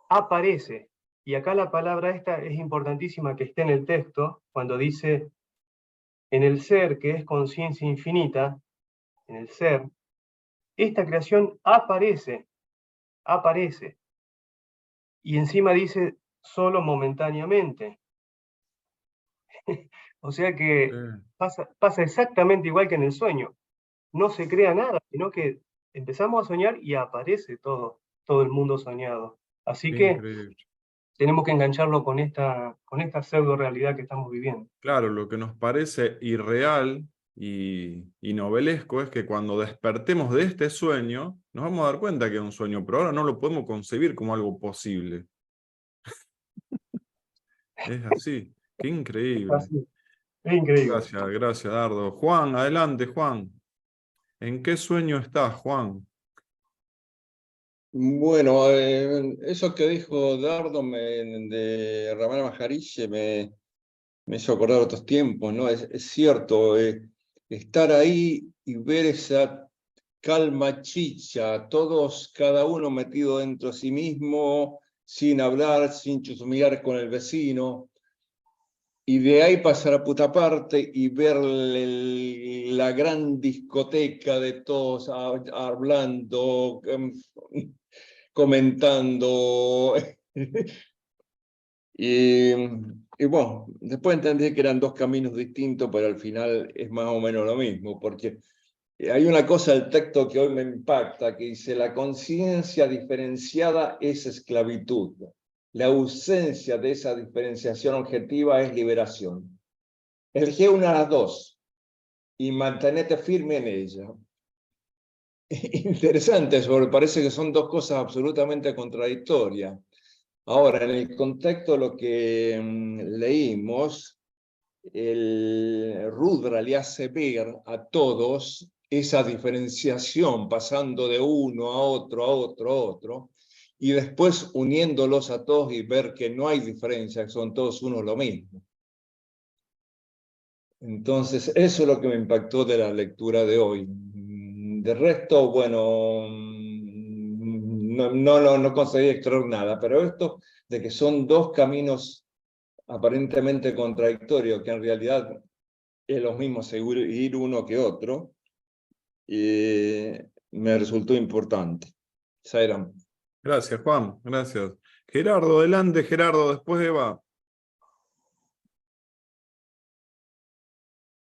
aparece. Y acá la palabra esta es importantísima que esté en el texto, cuando dice, en el ser que es conciencia infinita, en el ser, esta creación aparece. Y encima dice, solo momentáneamente. O sea que pasa exactamente igual que en el sueño. No se crea nada, sino que empezamos a soñar y aparece todo el mundo soñado. Así Qué que increíble. tenemos que engancharlo con esta pseudo realidad que estamos viviendo. Claro, lo que nos parece irreal y novelesco es que cuando despertemos de este sueño, nos vamos a dar cuenta que es un sueño, pero ahora no lo podemos concebir como algo posible. Es así. Qué increíble. Así, es increíble. Gracias, gracias, Dardo. Juan, adelante, Juan. ¿En qué sueño estás, Juan? Bueno, eso que dijo Dardo de Ramana Maharishi me hizo acordar otros tiempos, ¿no? Es cierto, estar ahí y ver esa calma chicha, todos, cada uno metido dentro de sí mismo, sin hablar, sin chusmear con el vecino, y de ahí pasar a puta parte y ver la gran discoteca de todos hablando, comentando. Y bueno, después entendí que eran dos caminos distintos, pero al final es más o menos lo mismo, porque hay una cosa del texto que hoy me impacta, que dice, la conciencia diferenciada es esclavitud. La ausencia de esa diferenciación objetiva es liberación. Elegí una de las dos y mantenete firme en ella. Interesante eso, porque parece que son dos cosas absolutamente contradictorias. Ahora, en el contexto de lo que leímos, el Rudra le hace ver a todos esa diferenciación, pasando de uno a otro, a otro, a otro, y después uniéndolos a todos y ver que no hay diferencia, que son todos uno lo mismo. Entonces, eso es lo que me impactó de la lectura de hoy. De resto, bueno, no conseguí extraer nada, pero esto de que son dos caminos aparentemente contradictorios, que en realidad es lo mismo seguir uno que otro, me resultó importante. Sairam. Gracias, Juan. Gracias. Gerardo, adelante, Gerardo, después Eva.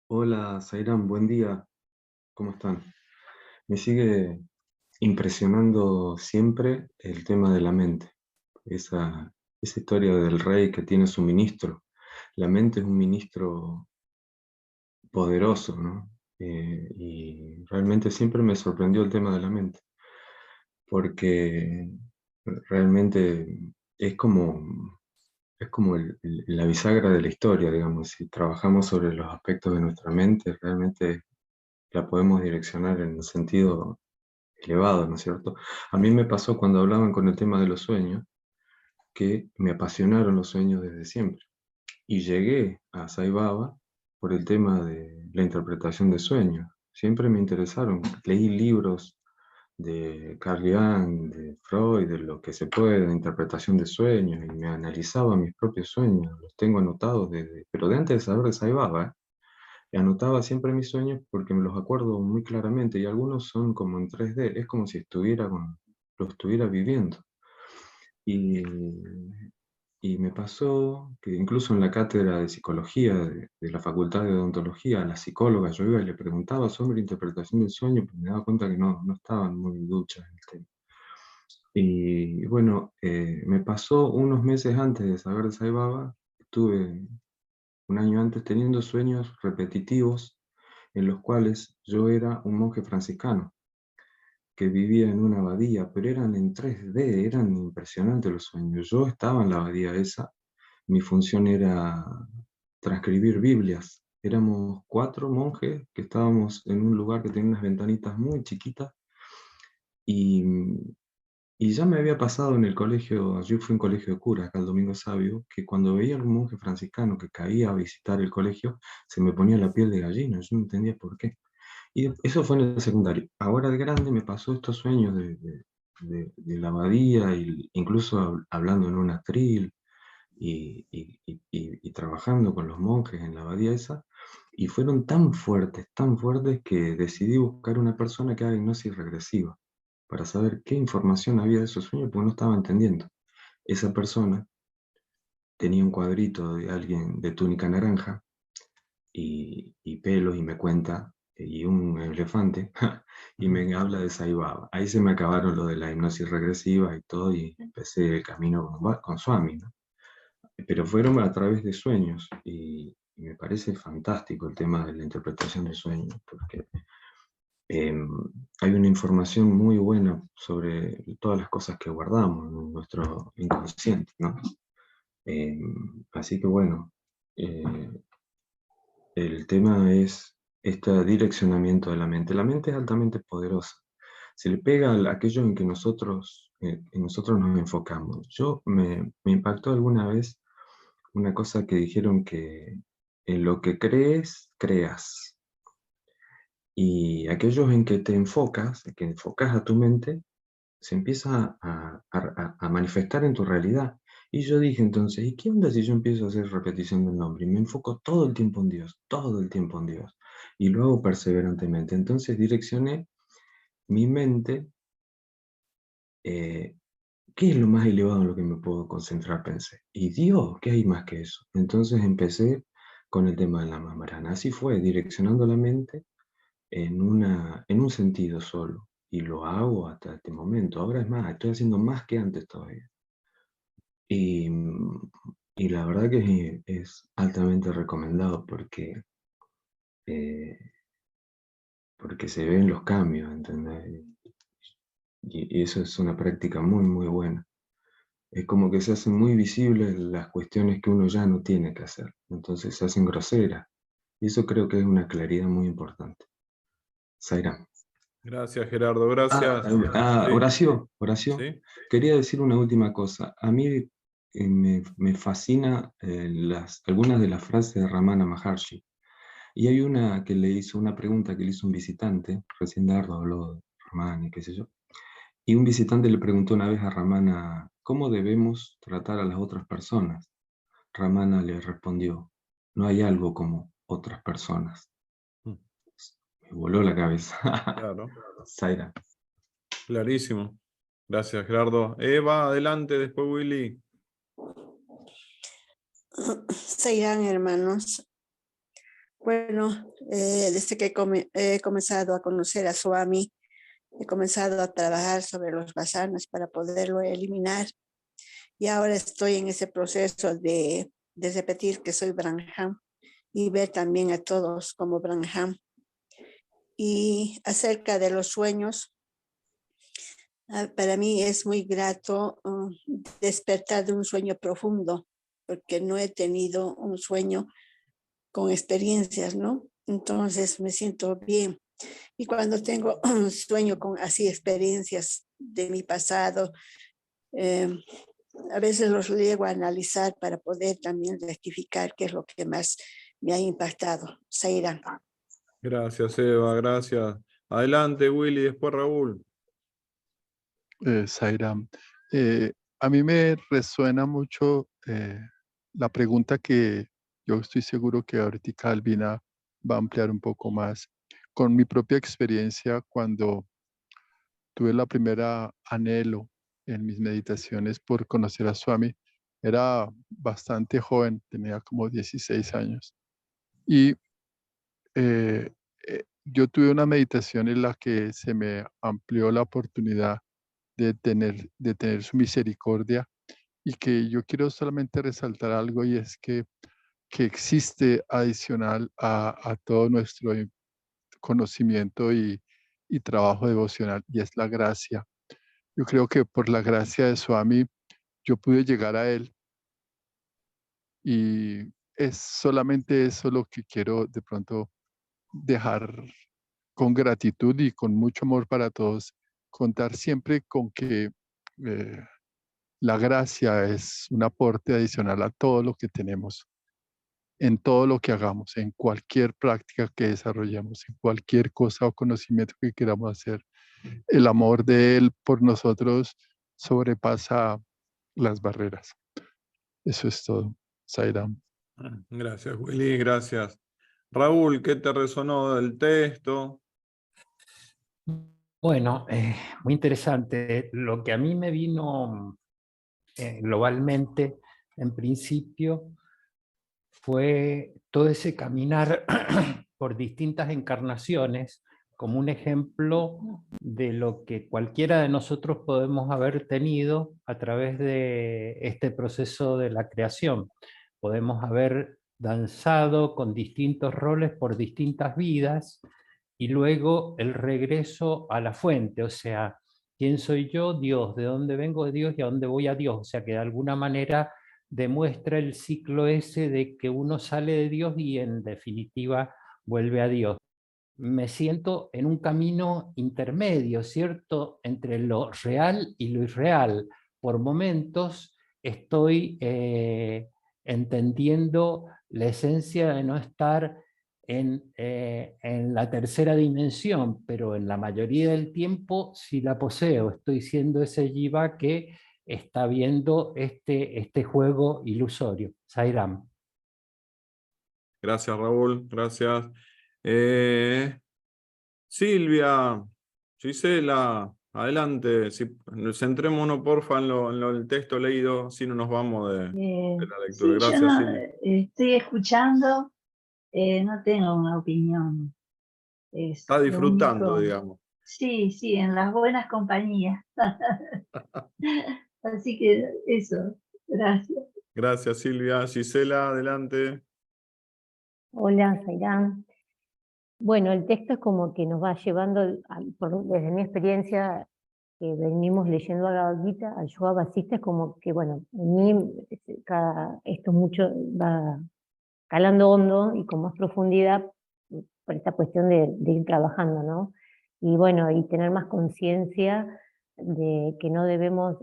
Hola, Zairán, buen día. ¿Cómo están? Me sigue impresionando siempre el tema de la mente. Esa historia del rey que tiene su ministro. La mente es un ministro poderoso, ¿no? Y realmente siempre me sorprendió el tema de la mente, porque realmente es como la bisagra de la historia, digamos. Si trabajamos sobre los aspectos de nuestra mente, realmente la podemos direccionar en un sentido elevado, ¿no es cierto? A mí me pasó cuando hablaban con el tema de los sueños, que me apasionaron los sueños desde siempre. Y llegué a Sai Baba por el tema de la interpretación de sueños. Siempre me interesaron. Leí libros de Carl Jung, de Freud, de lo que se puede, de interpretación de sueños, y me analizaba mis propios sueños. Los tengo anotados pero de antes de saber de Sai Baba, ¿eh? Y anotaba siempre mis sueños porque me los acuerdo muy claramente, y algunos son como en 3D, es como si lo estuviera viviendo. Y me pasó que incluso en la cátedra de psicología de la Facultad de Odontología, a la psicóloga, yo iba y le preguntaba sobre interpretación del sueño, pero me daba cuenta que no estaban muy duchas en el tema. Y bueno, me pasó unos meses antes de saber de Sai Baba, estuve un año antes teniendo sueños repetitivos en los cuales yo era un monje franciscano que vivía en una abadía, pero eran en 3D, eran impresionantes los sueños. Yo estaba en la abadía esa, mi función era transcribir Biblias. Éramos 4 monjes que estábamos en un lugar que tenía unas ventanitas muy chiquitas, y, y ya me había pasado en el colegio, yo fui a un colegio de curas acá el Domingo Sabio, que cuando veía a un monje franciscano que caía a visitar el colegio, se me ponía la piel de gallina, yo no entendía por qué. Y eso fue en el secundario. Ahora de grande me pasó estos sueños de la abadía, incluso hablando en un atril y trabajando con los monjes en la abadía esa, y fueron tan fuertes que decidí buscar una persona que haga hipnosis regresiva para saber qué información había de esos sueños, porque no estaba entendiendo. Esa persona tenía un cuadrito de alguien de túnica naranja y pelos, y me cuenta, y un elefante, y me habla de Sai Baba. Ahí se me acabaron lo de la hipnosis regresiva y todo, y empecé el camino con Swami, ¿no? Pero fueron a través de sueños, y me parece fantástico el tema de la interpretación de sueños, porque hay una información muy buena sobre todas las cosas que guardamos en nuestro inconsciente, ¿no? Así que bueno, el tema es este direccionamiento de la mente. La mente es altamente poderosa. Se le pega a aquello en que nosotros nos enfocamos. Me impactó alguna vez una cosa que dijeron, que en lo que crees, creas. Y aquellos en que te enfocas, que enfocas a tu mente, se empieza a manifestar en tu realidad. Y yo dije entonces, ¿y qué onda si yo empiezo a hacer repetición del nombre? Y me enfoco todo el tiempo en Dios, todo el tiempo en Dios. Y lo hago perseverantemente. Entonces direccioné mi mente, ¿qué es lo más elevado en lo que me puedo concentrar? Pensé. Y Dios, ¿qué hay más que eso? Entonces empecé con el tema de la mamarana. Así fue, direccionando la mente en un sentido solo. Y lo hago hasta este momento. Ahora es más, estoy haciendo más que antes todavía. Y, y la verdad que es altamente recomendado eh, porque se ven los cambios, ¿entendés? Y eso es una práctica muy, muy buena. Es como que se hacen muy visibles las cuestiones que uno ya no tiene que hacer. Entonces se hacen groseras. Y eso creo que es una claridad muy importante. Zaira. Gracias, Gerardo, gracias. Sí, Horacio, ¿sí? quería decir una última cosa. A mí me fascina algunas de las frases de Ramana Maharshi. Y hay una que le hizo, una pregunta que le hizo un visitante, recién Dardo habló de Ramana y qué sé yo, y un visitante le preguntó una vez a Ramana, ¿cómo debemos tratar a las otras personas? Ramana le respondió, no hay algo como otras personas. Me voló la cabeza. Claro, Zaira. clarísimo. Gracias, Gerardo. Eva, adelante, después Willy. Seirán, hermanos. Bueno, desde que he comenzado a conocer a Swami, he comenzado a trabajar sobre los vasanas para poderlo eliminar. Y ahora estoy en ese proceso de repetir que soy Brahman y ver también a todos como Brahman. Y acerca de los sueños, para mí es muy grato despertar de un sueño profundo, porque no he tenido un sueño con experiencias, ¿no? Entonces me siento bien. Y cuando tengo un sueño con así experiencias de mi pasado, a veces los llego a analizar para poder también rectificar qué es lo que más me ha impactado. Zaira. Gracias, Eva, gracias. Adelante, Willy, después Raúl. Zaira, a mí me resuena mucho la pregunta que yo estoy seguro que ahorita Albina va a ampliar un poco más. Con mi propia experiencia, cuando tuve la primera anhelo en mis meditaciones por conocer a Swami, era bastante joven, tenía como 16 años. Y yo tuve una meditación en la que se me amplió la oportunidad de tener su misericordia, y que yo quiero solamente resaltar algo, y es que existe adicional a todo nuestro conocimiento y trabajo devocional, y es la gracia. Yo creo que por la gracia de Swami yo pude llegar a él, y es solamente eso lo que quiero de pronto dejar con gratitud y con mucho amor para todos, contar siempre con que la gracia es un aporte adicional a todo lo que tenemos, en todo lo que hagamos, en cualquier práctica que desarrollemos, en cualquier cosa o conocimiento que queramos hacer. El amor de Él por nosotros sobrepasa las barreras. Eso es todo. Sairam. Gracias, Willy, gracias. Raúl, ¿qué te resonó del texto? Bueno, muy interesante. Lo que a mí me vino globalmente, en principio, fue todo ese caminar por distintas encarnaciones como un ejemplo de lo que cualquiera de nosotros podemos haber tenido a través de este proceso de la creación. Podemos haber danzado con distintos roles por distintas vidas, y luego el regreso a la fuente, o sea, ¿quién soy yo? Dios. ¿De dónde vengo? De Dios, y a dónde voy? A Dios. O sea, que de alguna manera demuestra el ciclo ese de que uno sale de Dios y en definitiva vuelve a Dios. Me siento en un camino intermedio, ¿cierto?, entre lo real y lo irreal. Por momentos estoy entendiendo la esencia de no estar en la tercera dimensión, pero en la mayoría del tiempo sí la poseo. Estoy siendo ese jiva que está viendo este juego ilusorio. Sairam. Gracias, Raúl, gracias. Silvia, Gisela, adelante. Centrémonos, porfa, en lo del texto leído, si no nos vamos de la lectura. Sí, Gracias, yo no, Silvia. estoy escuchando, no tengo una opinión. Está Lo disfrutando, único, digamos. sí, sí, en las buenas compañías. Así que eso, gracias. Gracias, Silvia. Gisela, adelante. Hola, Zairán. Bueno, el texto es como que nos va llevando, desde mi experiencia, que venimos leyendo a Bhagavad Gita, al yoga vasista, es como que, bueno, en mí esto mucho va calando hondo y con más profundidad por esta cuestión de ir trabajando, ¿no? Y bueno, y tener más conciencia de que no debemos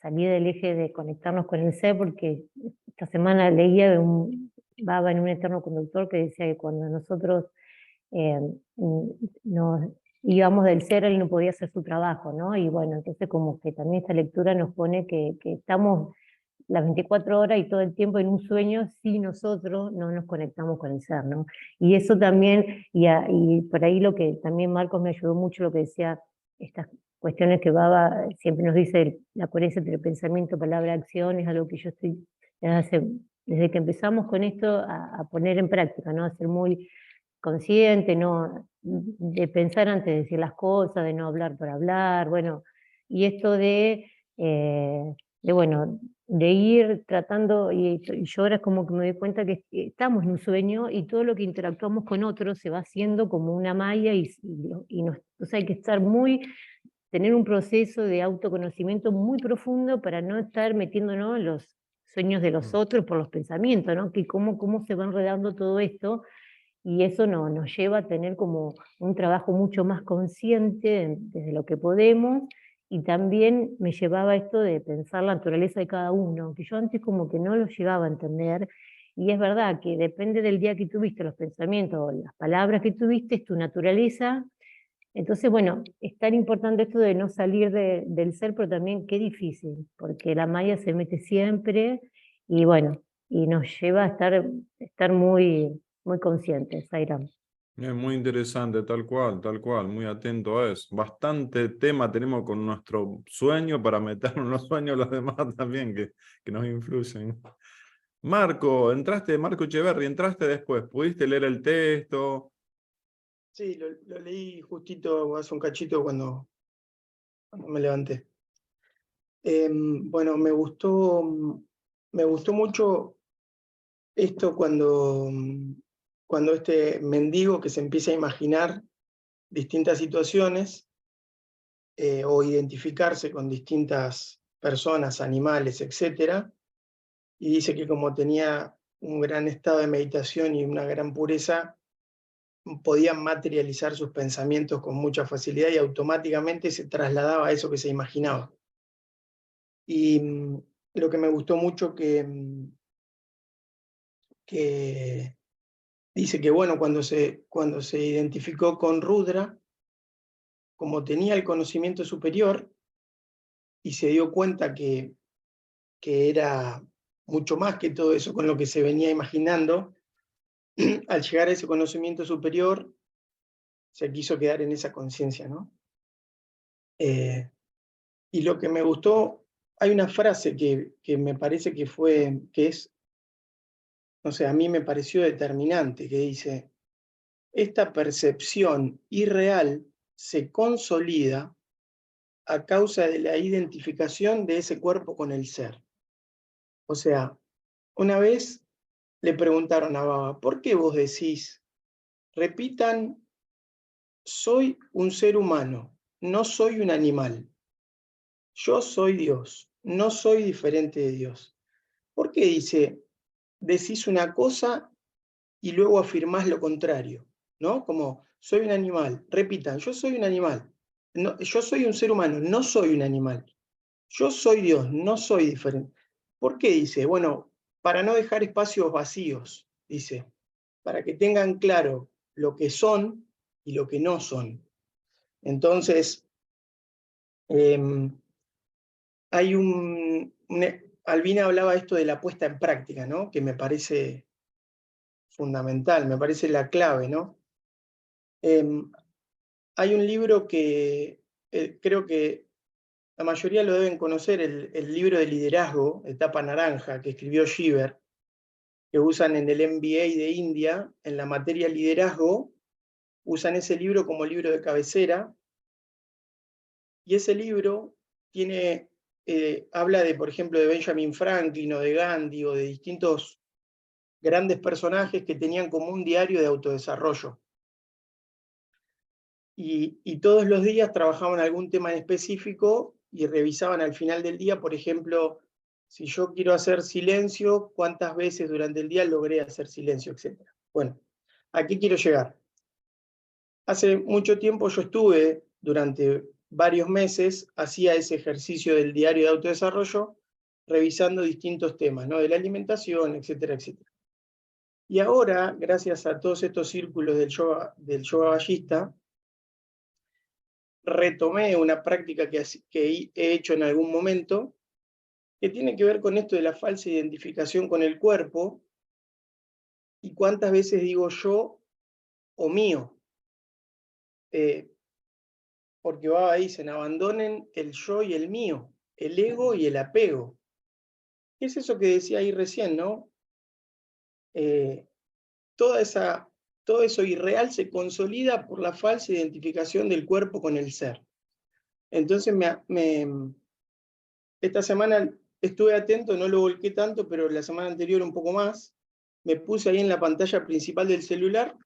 salir del eje de conectarnos con el ser, porque esta semana leía de un Baba en un eterno conductor que decía que cuando nosotros nos íbamos del ser, él no podía hacer su trabajo, ¿no? Y bueno, entonces como que también esta lectura nos pone que estamos las 24 horas y todo el tiempo en un sueño si nosotros no nos conectamos con el ser, ¿no? Y eso también, y por ahí lo que también Marcos me ayudó mucho, lo que decía, estas cuestiones que Baba siempre nos dice, la coherencia entre pensamiento, palabra, acción, es algo que yo estoy desde que empezamos con esto a poner en práctica, ¿no? A ser muy consciente, ¿no? De pensar antes de decir las cosas, de no hablar por hablar, bueno, y esto bueno, de ir tratando, y yo ahora es como que me doy cuenta que estamos en un sueño y todo lo que interactuamos con otros se va haciendo como una malla entonces hay que estar tener un proceso de autoconocimiento muy profundo para no estar metiéndonos en los sueños de los otros por los pensamientos, ¿no? Que cómo se va enredando todo esto, y eso nos lleva a tener como un trabajo mucho más consciente desde lo que podemos, y también me llevaba esto de pensar la naturaleza de cada uno, que yo antes como que no lo llegaba a entender, y es verdad que depende del día que tuviste, los pensamientos, las palabras que tuviste, es tu naturaleza. Entonces, bueno, es tan importante esto de no salir del ser, pero también qué difícil, porque la Maya se mete siempre, y bueno, y nos lleva a estar muy, muy conscientes, Zairam. Es muy interesante, tal cual, muy atento a eso. Bastante tema tenemos con nuestro sueño para meternos en los sueños de los demás también, que nos influyen. Marco, Marco Echeverri, entraste después, ¿pudiste leer el texto? Sí, lo leí justito hace un cachito cuando me levanté. Bueno, me gustó mucho esto cuando este mendigo que se empieza a imaginar distintas situaciones o identificarse con distintas personas, animales, etc. Y dice que como tenía un gran estado de meditación y una gran pureza, podía materializar sus pensamientos con mucha facilidad y automáticamente se trasladaba a eso que se imaginaba. Y lo que me gustó mucho que dice que bueno, cuando se identificó con Rudra, como tenía el conocimiento superior y se dio cuenta que era mucho más que todo eso con lo que se venía imaginando, al llegar a ese conocimiento superior, se quiso quedar en esa conciencia, ¿no? Y lo que me gustó, hay una frase que me parece que es, no sé, a mí me pareció determinante, que dice: esta percepción irreal se consolida a causa de la identificación de ese cuerpo con el ser. O sea, una vez le preguntaron a Baba: ¿por qué vos decís, repitan, soy un ser humano, no soy un animal? Yo soy Dios, no soy diferente de Dios. ¿Por qué decís una cosa y luego afirmás lo contrario? ¿No? Como, soy un animal. Repitan, yo soy un animal. No, yo soy un ser humano, no soy un animal. Yo soy Dios, no soy diferente. ¿Por qué dice? Bueno, para no dejar espacios vacíos, dice, para que tengan claro lo que son y lo que no son. Entonces, hay Albina hablaba esto de la puesta en práctica, ¿no? Que me parece fundamental, me parece la clave, ¿no? Hay un libro que creo que la mayoría lo deben conocer, el libro de liderazgo, Etapa Naranja, que escribió Shiver, que usan en el MBA de India, en la materia liderazgo, usan ese libro como libro de cabecera, y ese libro habla de, por ejemplo, de Benjamin Franklin o de Gandhi o de distintos grandes personajes que tenían como un diario de autodesarrollo. Y todos los días trabajaban algún tema en específico y revisaban al final del día, por ejemplo, si yo quiero hacer silencio, cuántas veces durante el día logré hacer silencio, etc. Bueno, ¿a qué quiero llegar? Hace mucho tiempo yo estuve, durante varios meses, hacía ese ejercicio del diario de autodesarrollo, revisando distintos temas, ¿no? De la alimentación, etcétera, etcétera. Y ahora, gracias a todos estos círculos del yoga bayista, retomé una práctica que he hecho en algún momento, que tiene que ver con esto de la falsa identificación con el cuerpo, y cuántas veces digo yo o mío. Porque Baba dicen, abandonen el yo y el mío, el ego y el apego. ¿Qué es eso que decía ahí recién, no? Todo eso irreal se consolida por la falsa identificación del cuerpo con el ser. Entonces esta semana estuve atento, no lo volqué tanto, pero la semana anterior un poco más, me puse ahí en la pantalla principal del celular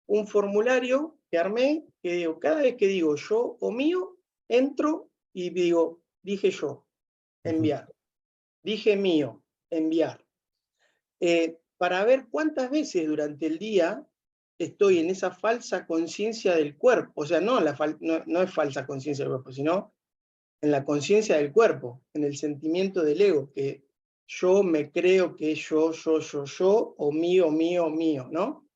un formulario que armé, que digo, cada vez que digo yo o mío, entro y digo, dije yo, enviar. Dije mío, enviar. Para ver cuántas veces durante el día estoy en esa falsa conciencia del cuerpo. O sea, no es falsa conciencia del cuerpo, sino en la conciencia del cuerpo, en el sentimiento del ego, que yo me creo que yo, o mío, ¿no?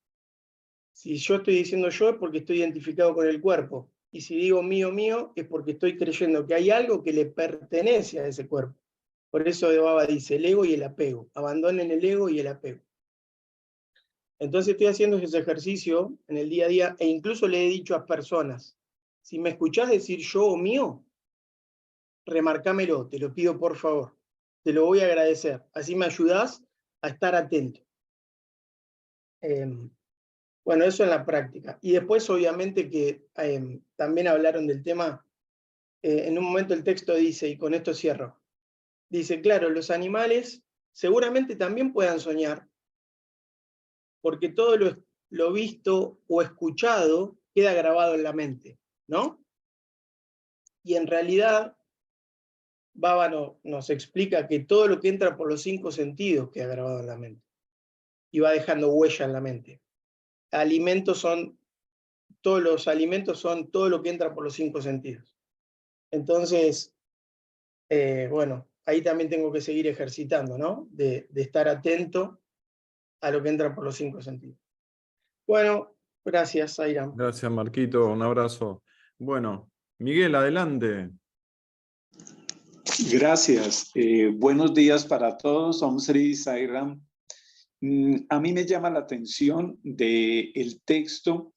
Si yo estoy diciendo yo es porque estoy identificado con el cuerpo, y si digo mío, es porque estoy creyendo que hay algo que le pertenece a ese cuerpo. Por eso de Baba dice, el ego y el apego, abandonen el ego y el apego. Entonces estoy haciendo ese ejercicio en el día a día, e incluso le he dicho a personas, si me escuchás decir yo o mío, remarcámelo, te lo pido por favor, te lo voy a agradecer, así me ayudás a estar atento. Bueno, eso en la práctica. Y después obviamente que también hablaron del tema, en un momento el texto dice, y con esto cierro, dice, claro, los animales seguramente también puedan soñar, porque todo lo visto o escuchado queda grabado en la mente, ¿no? Y en realidad, Baba nos explica que todo lo que entra por los 5 sentidos queda grabado en la mente, y va dejando huella en la mente. Todos los alimentos son todo lo que entra por los 5 sentidos. Entonces, bueno, ahí también tengo que seguir ejercitando, ¿no? De estar atento a lo que entra por los 5 sentidos. Bueno, gracias, Airam. Gracias, Marquito. Un abrazo. Bueno, Miguel, adelante. Gracias. Buenos días para todos. Om Sri Sai Ram. A mí me llama la atención del texto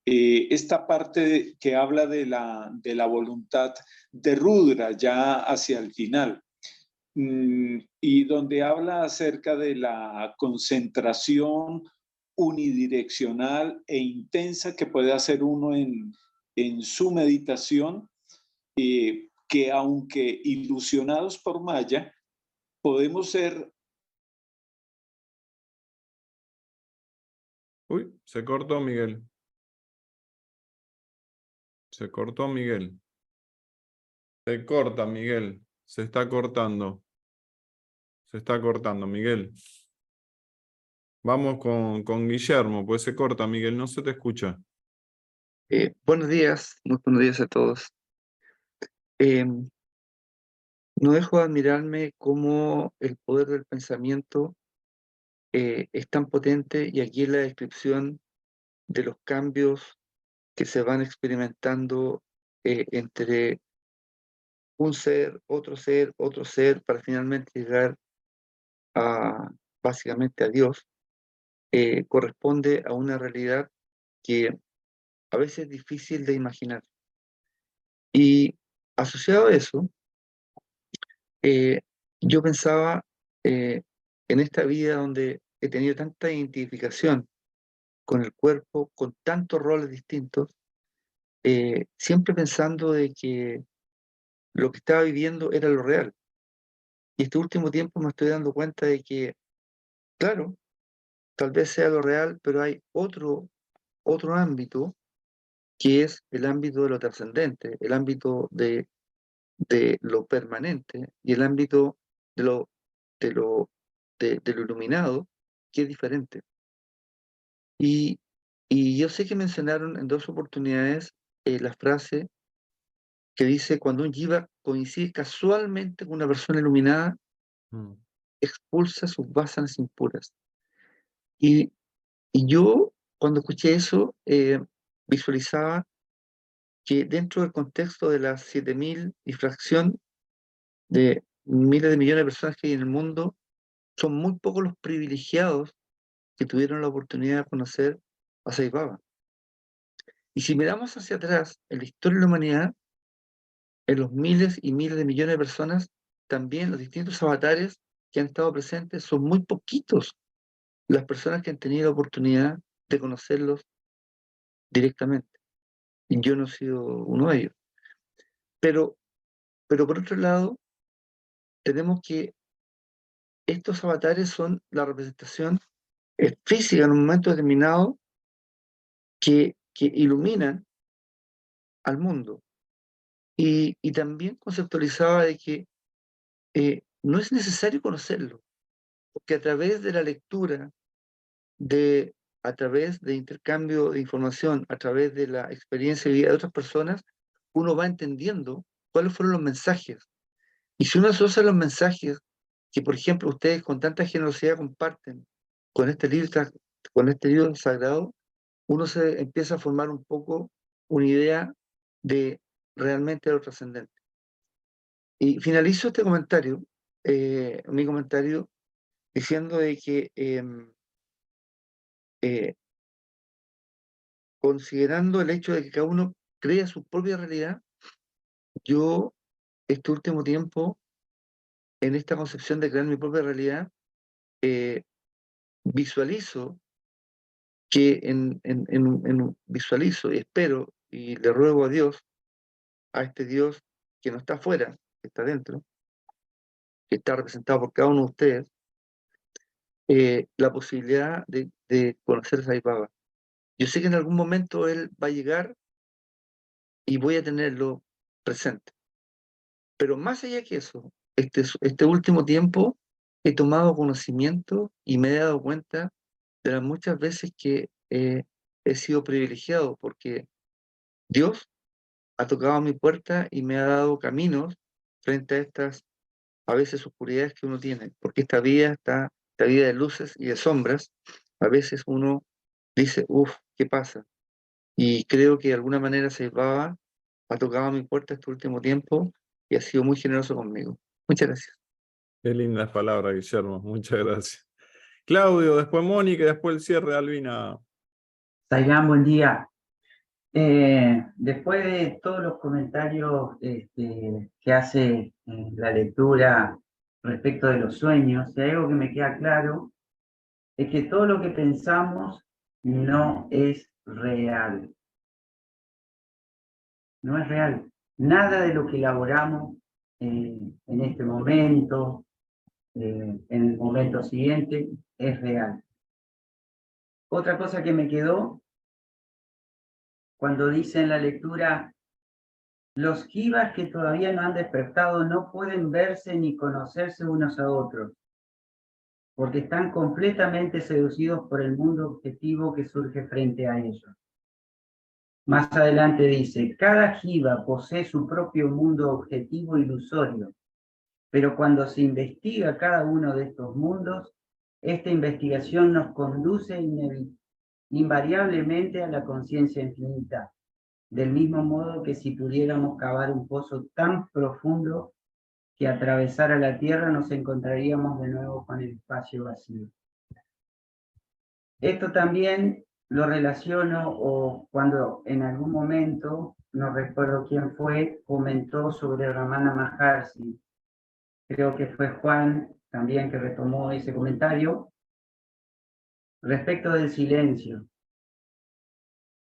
esta parte que habla de la voluntad de Rudra ya hacia el final, y donde habla acerca de la concentración unidireccional e intensa que puede hacer uno en su meditación, que aunque ilusionados por Maya, podemos ser... Uy, se cortó Miguel. Se cortó Miguel. Se corta Miguel. Se está cortando. Se está cortando Miguel. Vamos con Guillermo, pues se corta Miguel, no se te escucha. Buenos días, muy buenos días a todos. No dejo de admirarme cómo el poder del pensamiento es tan potente, y aquí en la descripción de los cambios que se van experimentando entre un ser, otro ser, para finalmente llegar básicamente a Dios, corresponde a una realidad que a veces es difícil de imaginar. Y asociado a eso, yo pensaba en esta vida donde he tenido tanta identificación con el cuerpo, con tantos roles distintos, siempre pensando de que lo que estaba viviendo era lo real. Y este último tiempo me estoy dando cuenta de que, claro, tal vez sea lo real, pero hay otro ámbito, que es el ámbito de lo trascendente, el ámbito de lo permanente, y el ámbito de lo iluminado, que es diferente. Y yo sé que mencionaron en 2 oportunidades la frase que dice: cuando un jiva coincide casualmente con una persona iluminada, expulsa sus vasanas impuras. Y yo, cuando escuché eso, visualizaba que dentro del contexto de las 7.000 y fracción de miles de millones de personas que hay en el mundo, son muy pocos los privilegiados que tuvieron la oportunidad de conocer a Sai Baba. Y si miramos hacia atrás en la historia de la humanidad, en los miles y miles de millones de personas, también los distintos avatares que han estado presentes, son muy poquitos las personas que han tenido la oportunidad de conocerlos directamente. Y yo no he sido uno de ellos. Pero por otro lado, tenemos que estos avatares son la representación física en un momento determinado que iluminan al mundo. Y también conceptualizaba de que no es necesario conocerlo, porque a través de la lectura, a través de intercambio de información, a través de la experiencia de vida de otras personas, uno va entendiendo cuáles fueron los mensajes. Y si uno asocia los mensajes que, por ejemplo, ustedes con tanta generosidad comparten con este libro sagrado, uno se empieza a formar un poco una idea de realmente lo trascendente. Y finalizo este comentario, mi comentario, diciendo de que considerando el hecho de que cada uno crea su propia realidad, yo este último tiempo, en esta concepción de crear mi propia realidad, visualizo que visualizo y espero y le ruego a Dios, a este Dios que no está afuera, que está dentro, que está representado por cada uno de ustedes, la posibilidad de conocer a Sai Baba. Yo sé que en algún momento Él va a llegar y voy a tenerlo presente. Pero más allá que eso, este último tiempo he tomado conocimiento y me he dado cuenta de las muchas veces que he sido privilegiado, porque Dios ha tocado mi puerta y me ha dado caminos frente a estas, a veces, oscuridades que uno tiene, porque esta vida de luces y de sombras, a veces uno dice, uff, ¿qué pasa? Y creo que de alguna manera Sai Baba ha tocado mi puerta este último tiempo y ha sido muy generoso conmigo. Muchas gracias. Qué lindas palabras, Guillermo. Muchas gracias. Claudio, después Mónica y después el cierre, Albina. Sairán, buen día. Después de todos los comentarios que hace la lectura respecto de los sueños, si hay algo que me queda claro, es que todo lo que pensamos no es real. No es real. Nada de lo que elaboramos en este momento, en el momento siguiente, es real. Otra cosa que me quedó, cuando dice en la lectura, los jivas que todavía no han despertado no pueden verse ni conocerse unos a otros, porque están completamente seducidos por el mundo objetivo que surge frente a ellos. Más adelante dice, cada jiva posee su propio mundo objetivo ilusorio, pero cuando se investiga cada uno de estos mundos, esta investigación nos conduce invariablemente a la conciencia infinita, del mismo modo que si pudiéramos cavar un pozo tan profundo que atravesara la Tierra nos encontraríamos de nuevo con el espacio vacío. Esto también lo relaciono o cuando en algún momento, no recuerdo quién fue, comentó sobre Ramana Maharshi. Creo que fue Juan también que retomó ese comentario respecto del silencio.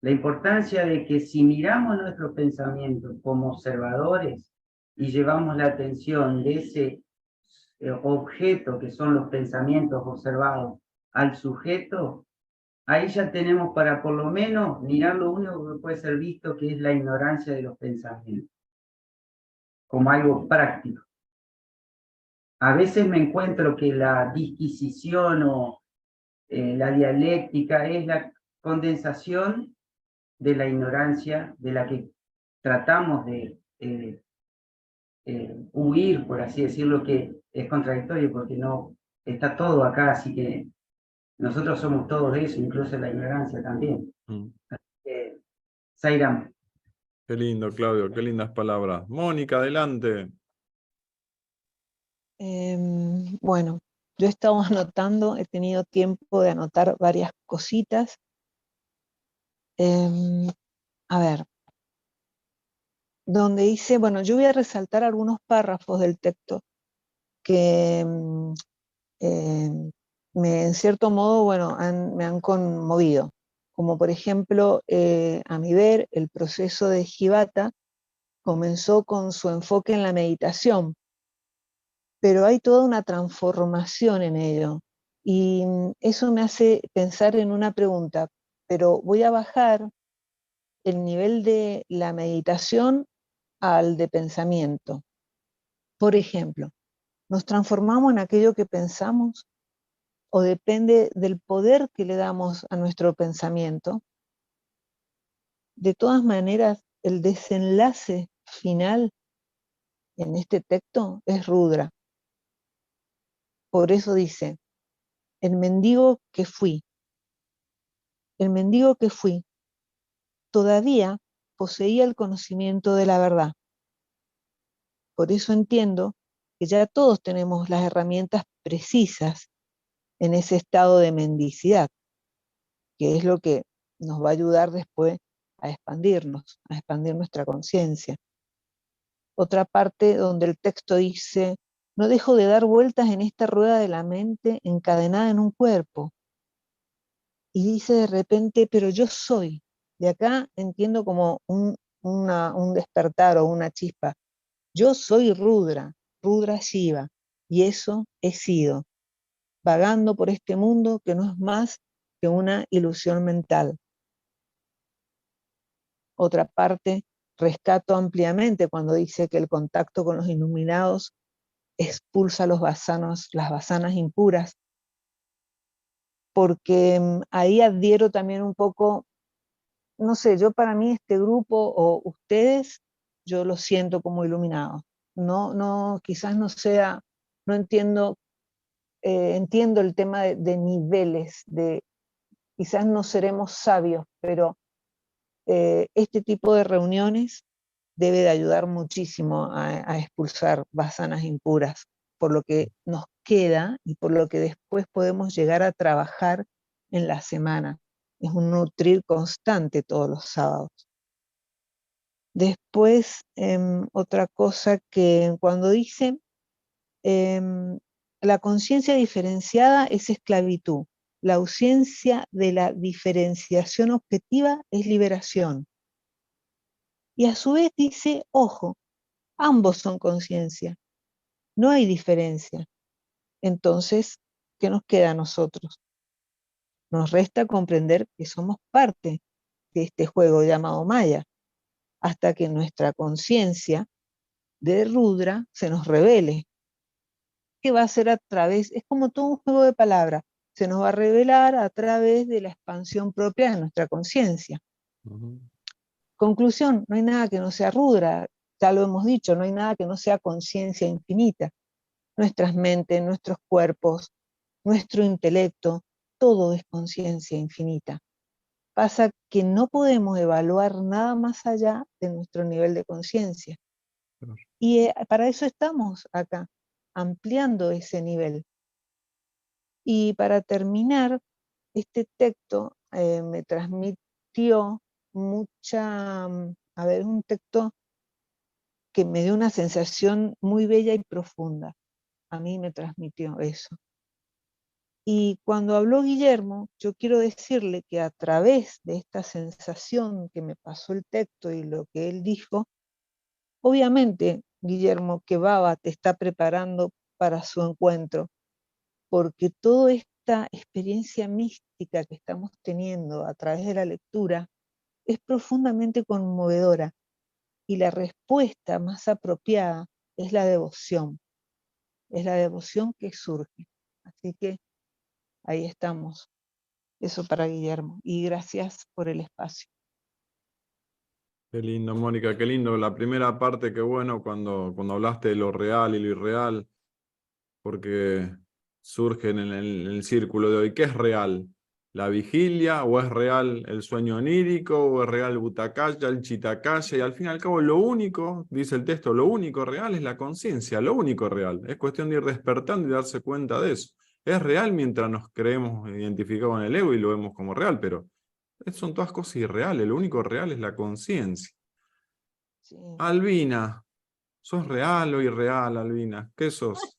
La importancia de que si miramos nuestros pensamientos como observadores y llevamos la atención de ese objeto que son los pensamientos observados al sujeto, ahí ya tenemos para por lo menos mirar lo único que puede ser visto, que es la ignorancia de los pensamientos, como algo práctico. A veces me encuentro que la disquisición o la dialéctica es la condensación de la ignorancia de la que tratamos de huir, por así decirlo, que es contradictorio porque no está todo acá, así que nosotros somos todos eso, incluso la ignorancia también. Sairam. Qué lindo, Claudio, qué lindas palabras. Mónica, adelante. Bueno, yo he estado anotando, he tenido tiempo de anotar varias cositas. A ver, donde dice, bueno, yo voy a resaltar algunos párrafos del texto que en cierto modo, bueno, me han conmovido. Como por ejemplo, a mi ver, el proceso de Jivata comenzó con su enfoque en la meditación, pero hay toda una transformación en ello. Y eso me hace pensar en una pregunta, pero voy a bajar el nivel de la meditación al de pensamiento. Por ejemplo, ¿nos transformamos en aquello que pensamos? ¿O depende del poder que le damos a nuestro pensamiento? De todas maneras, el desenlace final en este texto es Rudra. Por eso dice, el mendigo que fui, todavía poseía el conocimiento de la verdad. Por eso entiendo que ya todos tenemos las herramientas precisas en ese estado de mendicidad, que es lo que nos va a ayudar después a expandirnos, a expandir nuestra conciencia. Otra parte donde el texto dice, no dejo de dar vueltas en esta rueda de la mente encadenada en un cuerpo. Y dice de repente, pero yo soy. De acá entiendo como un despertar o una chispa. Yo soy Rudra, Rudra Shiva, y eso he sido, vagando por este mundo que no es más que una ilusión mental. Otra parte, rescato ampliamente cuando dice que el contacto con los iluminados expulsa las vasanas impuras, porque ahí adhiero también un poco, no sé, yo para mí este grupo o ustedes, yo lo siento como iluminados. No, quizás no sea, no entiendo, entiendo el tema de niveles, quizás no seremos sabios, pero este tipo de reuniones debe de ayudar muchísimo a expulsar vasanas impuras, por lo que nos queda y por lo que después podemos llegar a trabajar en la semana. Es un nutrir constante todos los sábados. Después, otra cosa que cuando dice, la conciencia diferenciada es esclavitud, la ausencia de la diferenciación objetiva es liberación. Y a su vez dice, ojo, ambos son conciencia, no hay diferencia. Entonces, ¿qué nos queda a nosotros? Nos resta comprender que somos parte de este juego llamado Maya, hasta que nuestra conciencia de Rudra se nos revele. ¿Qué va a ser a través? Es como todo un juego de palabras. Se nos va a revelar a través de la expansión propia de nuestra conciencia. Conclusión, no hay nada que no sea Rudra, ya lo hemos dicho, no hay nada que no sea conciencia infinita. Nuestras mentes, nuestros cuerpos, nuestro intelecto, todo es conciencia infinita. Pasa que no podemos evaluar nada más allá de nuestro nivel de conciencia. Y para eso estamos acá, ampliando ese nivel. Y para terminar, este texto me transmitió mucha, un texto que me dio una sensación muy bella y profunda. A mí me transmitió eso. Y cuando habló Guillermo, yo quiero decirle que a través de esta sensación que me pasó el texto y lo que él dijo, obviamente, Guillermo, que Baba te está preparando para su encuentro, porque toda esta experiencia mística que estamos teniendo a través de la lectura es profundamente conmovedora y la respuesta más apropiada es la devoción que surge. Así que ahí estamos. Eso para Guillermo. Y gracias por el espacio. Qué lindo, Mónica, qué lindo. La primera parte, qué bueno, cuando hablaste de lo real y lo irreal, porque surge en el círculo de hoy. ¿Qué es real? ¿La vigilia? ¿O es real el sueño onírico? ¿O es real el butacaya, el chitacaya? Y al fin y al cabo, lo único, dice el texto, lo único real es la conciencia, lo único real. Es cuestión de ir despertando y darse cuenta de eso. Es real mientras nos creemos identificados en el ego y lo vemos como real, pero son todas cosas irreales. Lo único real es la conciencia. Sí. Albina, ¿sos real o irreal, Albina? ¿Qué sos?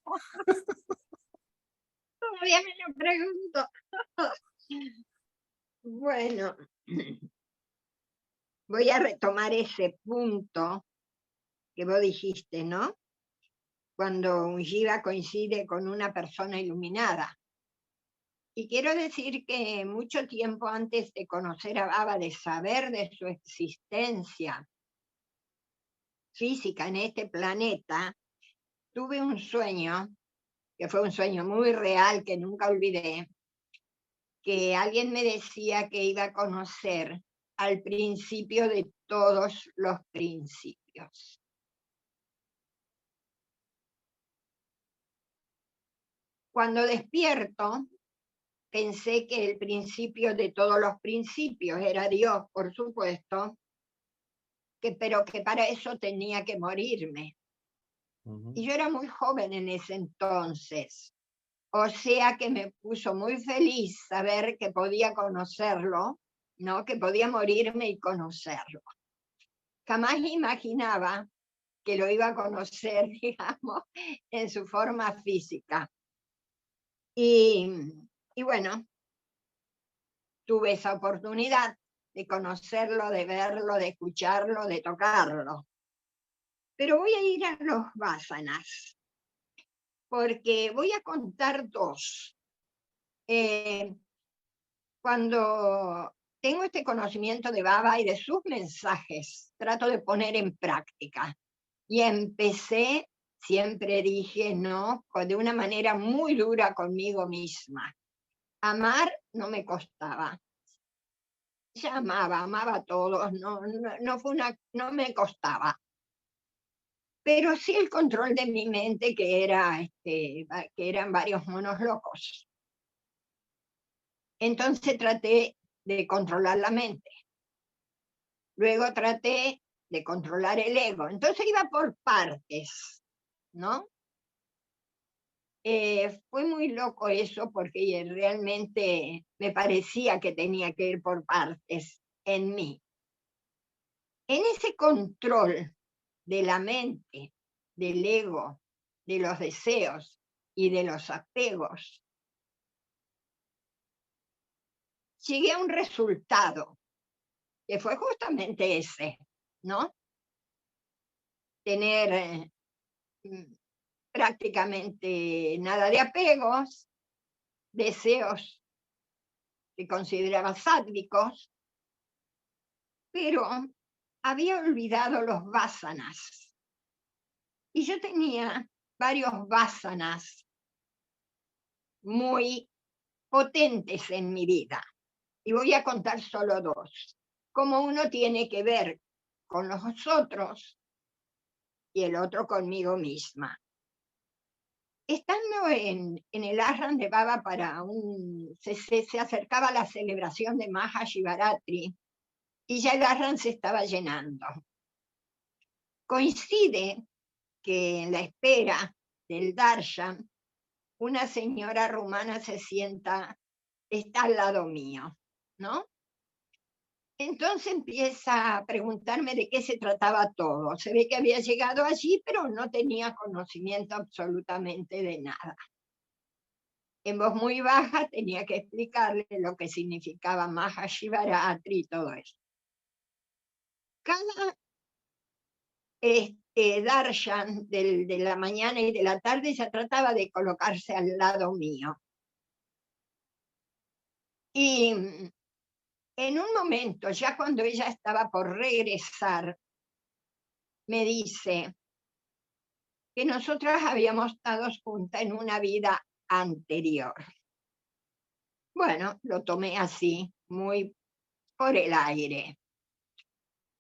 Todavía me lo pregunto. Bueno, voy a retomar ese punto que vos dijiste, ¿no? Cuando un jiva coincide con una persona iluminada. Y quiero decir que mucho tiempo antes de conocer a Baba, de saber de su existencia física en este planeta, tuve un sueño, que fue un sueño muy real, que nunca olvidé, que alguien me decía que iba a conocer al principio de todos los principios. Cuando despierto, pensé que el principio de todos los principios era Dios, por supuesto, pero que para eso tenía que morirme. Y yo era muy joven en ese entonces, o sea que me puso muy feliz saber que podía conocerlo, ¿no? Que podía morirme y conocerlo. Jamás imaginaba que lo iba a conocer, digamos, en su forma física. Y bueno, tuve esa oportunidad de conocerlo, de verlo, de escucharlo, de tocarlo. Pero voy a ir a los vásanas, porque voy a contar dos. Cuando tengo este conocimiento de Baba y de sus mensajes, trato de poner en práctica. Y empecé, siempre dije, no, de una manera muy dura conmigo misma. Amar no me costaba. Ya amaba a todos, no me costaba. Pero sí el control de mi mente, que eran varios monos locos. Entonces traté de controlar la mente. Luego traté de controlar el ego. Entonces iba por partes, ¿no? Fue muy loco eso porque realmente me parecía que tenía que ir por partes en mí. En ese control de la mente, del ego, de los deseos y de los apegos, llegué a un resultado que fue justamente ese, ¿no? Tener prácticamente nada de apegos, deseos que consideraba sádicos, pero había olvidado los vásanas. Y yo tenía varios vásanas muy potentes en mi vida. Y voy a contar solo dos. Cómo uno tiene que ver con los otros y el otro conmigo misma. Estando en el ashram de Baba se acercaba la celebración de Maha Shivaratri y ya el ashram se estaba llenando. Coincide que en la espera del darshan, una señora rumana está al lado mío, ¿no? Entonces empieza a preguntarme de qué se trataba todo. Se ve que había llegado allí, pero no tenía conocimiento absolutamente de nada. En voz muy baja tenía que explicarle lo que significaba Maha Shivaratri y todo eso. Cada darshan de la mañana y de la tarde se trataba de colocarse al lado mío. Y en un momento, ya cuando ella estaba por regresar, me dice que nosotras habíamos estado juntas en una vida anterior. Bueno, lo tomé así, muy por el aire.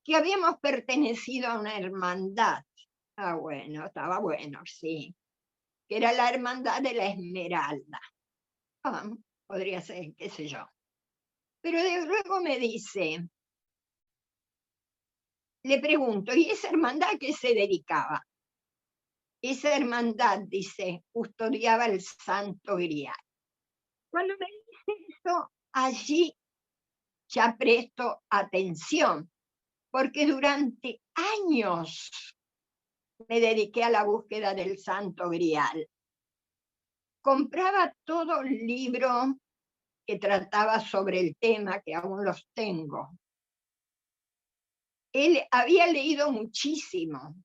Que habíamos pertenecido a una hermandad. Ah, bueno, estaba bueno, sí. Que era la hermandad de la Esmeralda. Podría ser, qué sé yo. Pero luego me dice, le pregunto, ¿y esa hermandad a qué se dedicaba? Esa hermandad, dice, custodiaba el Santo Grial. Cuando me dice eso, allí ya presto atención, porque durante años me dediqué a la búsqueda del Santo Grial. Compraba todo libro que trataba sobre el tema, que aún los tengo. Él había leído muchísimo.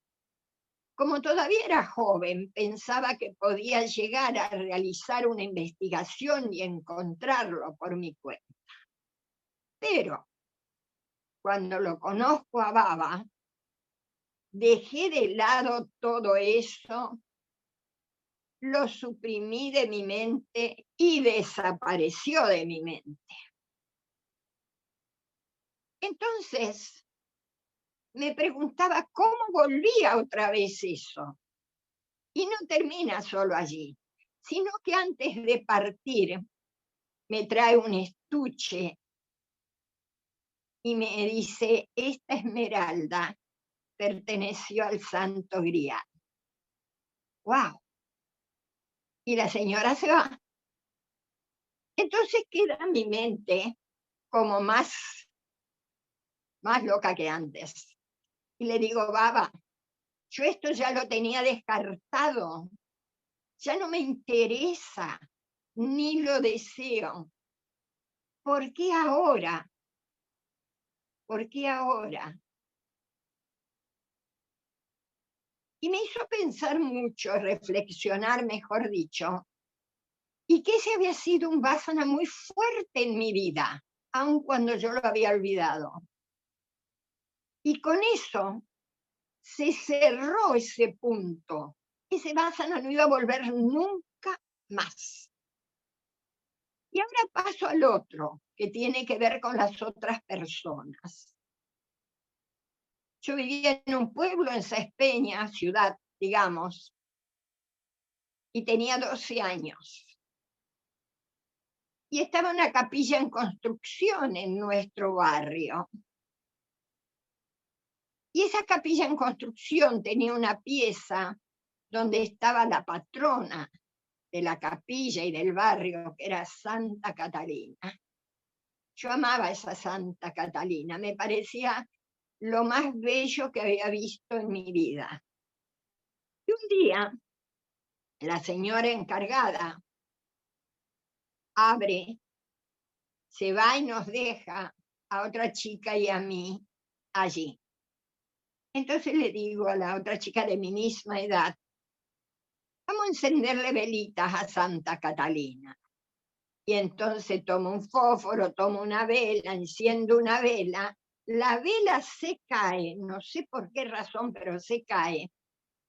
Como todavía era joven, pensaba que podía llegar a realizar una investigación y encontrarlo por mi cuenta. Pero cuando lo conozco a Baba, dejé de lado todo eso, lo suprimí de mi mente y desapareció de mi mente. Entonces, me preguntaba cómo volvía otra vez eso. Y no termina solo allí, sino que antes de partir me trae un estuche y me dice, esta esmeralda perteneció al Santo Grial. ¡Wow! Y la señora se va. Entonces queda mi mente como más loca que antes. Y le digo, Baba, yo esto ya lo tenía descartado. Ya no me interesa, ni lo deseo. ¿Por qué ahora? ¿Por qué ahora? Y me hizo pensar mucho, reflexionar, mejor dicho, y que ese había sido un vasana muy fuerte en mi vida, aun cuando yo lo había olvidado. Y con eso se cerró ese punto. Ese vasana no iba a volver nunca más. Y ahora paso al otro, que tiene que ver con las otras personas. Yo vivía en un pueblo, en Sáenz Peña, ciudad, digamos, y tenía 12 años. Y estaba una capilla en construcción en nuestro barrio. Y esa capilla en construcción tenía una pieza donde estaba la patrona de la capilla y del barrio, que era Santa Catalina. Yo amaba a esa Santa Catalina, me parecía lo más bello que había visto en mi vida. Y un día, la señora encargada abre, se va y nos deja a otra chica y a mí allí. Entonces le digo a la otra chica de mi misma edad, vamos a encenderle velitas a Santa Catalina. Y entonces tomo un fósforo, tomo una vela, enciendo una vela, la vela se cae, no sé por qué razón, pero se cae.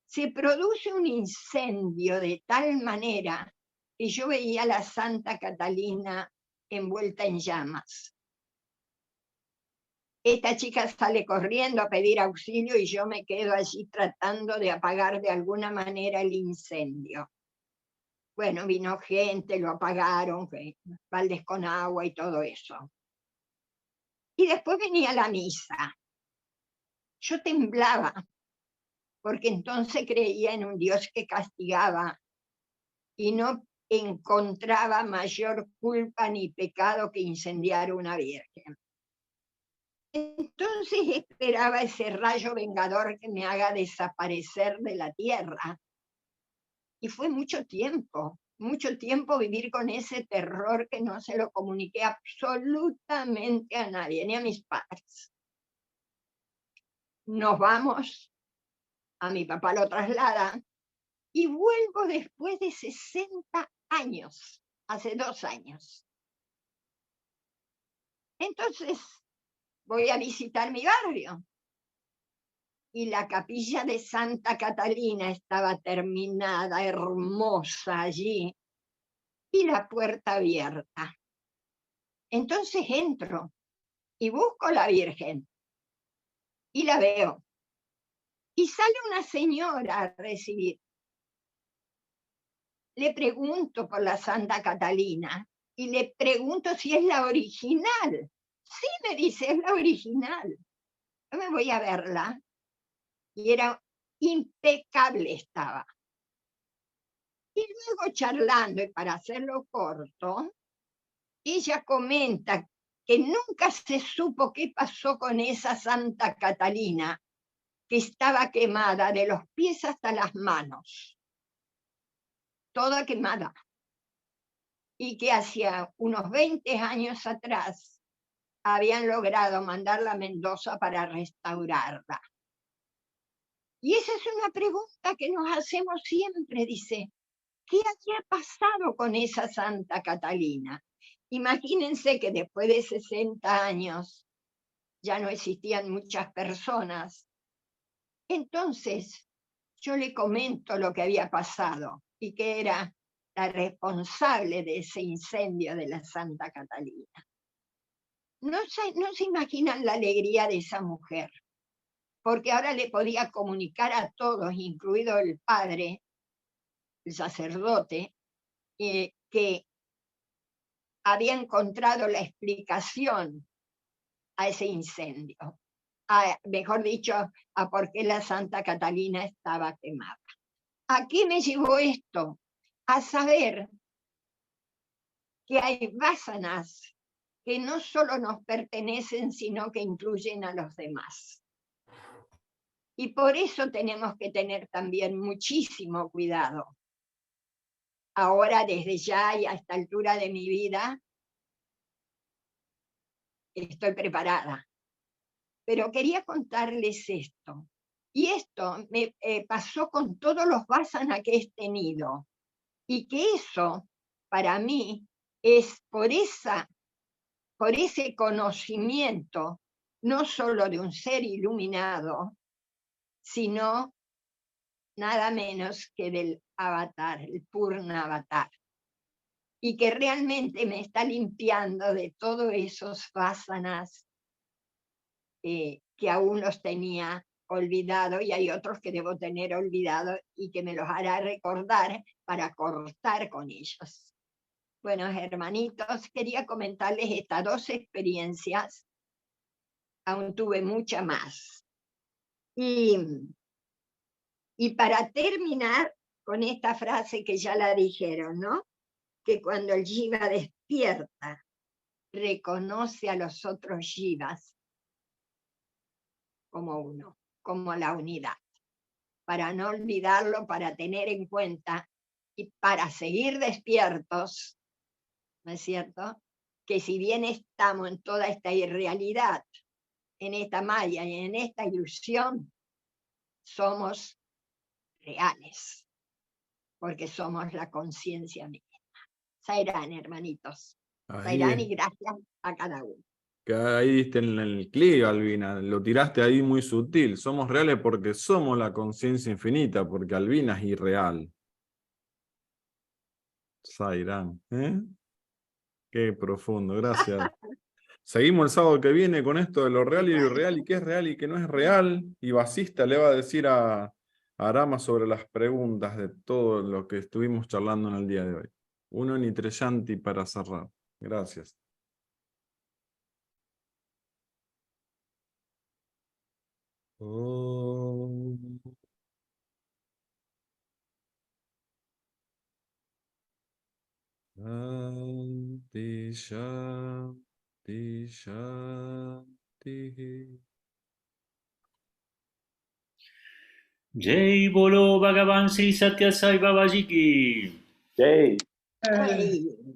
Se produce un incendio de tal manera que yo veía a la Santa Catalina envuelta en llamas. Esta chica sale corriendo a pedir auxilio y yo me quedo allí tratando de apagar de alguna manera el incendio. Bueno, vino gente, lo apagaron, baldes con agua y todo eso. Y después venía la misa. Yo temblaba, porque entonces creía en un Dios que castigaba y no encontraba mayor culpa ni pecado que incendiar una virgen. Entonces esperaba ese rayo vengador que me haga desaparecer de la tierra. Y fue mucho tiempo vivir con ese terror que no se lo comuniqué absolutamente a nadie, ni a mis padres. Nos vamos, a mi papá lo traslada, y vuelvo después de 60 años, hace 2 años. Entonces voy a visitar mi barrio. Y la capilla de Santa Catalina estaba terminada, hermosa allí, y la puerta abierta. Entonces entro y busco a la Virgen, y la veo. Y sale una señora a recibir. Le pregunto por la Santa Catalina, y le pregunto si es la original. Sí, me dice, es la original. Yo me voy a verla. Y era impecable estaba. Y luego charlando, y para hacerlo corto, ella comenta que nunca se supo qué pasó con esa Santa Catalina, que estaba quemada de los pies hasta las manos, toda quemada. Y que hacía unos 20 años atrás habían logrado mandarla a Mendoza para restaurarla. Y esa es una pregunta que nos hacemos siempre, dice, ¿qué había pasado con esa Santa Catalina? Imagínense que después de 60 años ya no existían muchas personas. Entonces yo le comento lo que había pasado y que era la responsable de ese incendio de la Santa Catalina. No se imaginan la alegría de esa mujer, porque ahora le podía comunicar a todos, incluido el padre, el sacerdote, que había encontrado la explicación a ese incendio, mejor dicho, a por qué la Santa Catalina estaba quemada. ¿A qué me llevó esto? A saber que hay vásanas que no solo nos pertenecen, sino que incluyen a los demás. Y por eso tenemos que tener también muchísimo cuidado. Ahora, desde ya y a esta altura de mi vida, estoy preparada. Pero quería contarles esto. Y esto me pasó con todos los vasanas que he tenido. Y que eso, para mí, es por ese conocimiento, no solo de un ser iluminado, sino nada menos que del avatar, el Purna Avatar. Y que realmente me está limpiando de todos esos vasanas que aún los tenía olvidado, y hay otros que debo tener olvidado y que me los hará recordar para cortar con ellos. Bueno, hermanitos, quería comentarles estas 2 experiencias. Aún tuve mucha más. Y para terminar con esta frase que ya la dijeron, ¿no? Que cuando el Jiva despierta, reconoce a los otros Jivas como uno, como la unidad. Para no olvidarlo, para tener en cuenta y para seguir despiertos, ¿no es cierto? Que si bien estamos en toda esta irrealidad, en esta malla y en esta ilusión, somos reales, porque somos la conciencia misma. Sairán, hermanitos. Sairán, y gracias a cada uno. Que ahí diste en el clic, Albina, lo tiraste ahí muy sutil. Somos reales porque somos la conciencia infinita, porque Albina es irreal. Sairán, ¿eh? Qué profundo, gracias. Seguimos el sábado que viene con esto de lo real y lo irreal, y qué es real y qué no es real. Y Basista le va a decir a Arama sobre las preguntas de todo lo que estuvimos charlando en el día de hoy. Uno Nitreyanti para cerrar. Gracias. Om. Shanti, Shanti, Shanti. Jai Bolo Bhagavan Sri Satya Sai Babaji ki. Jai. Ay.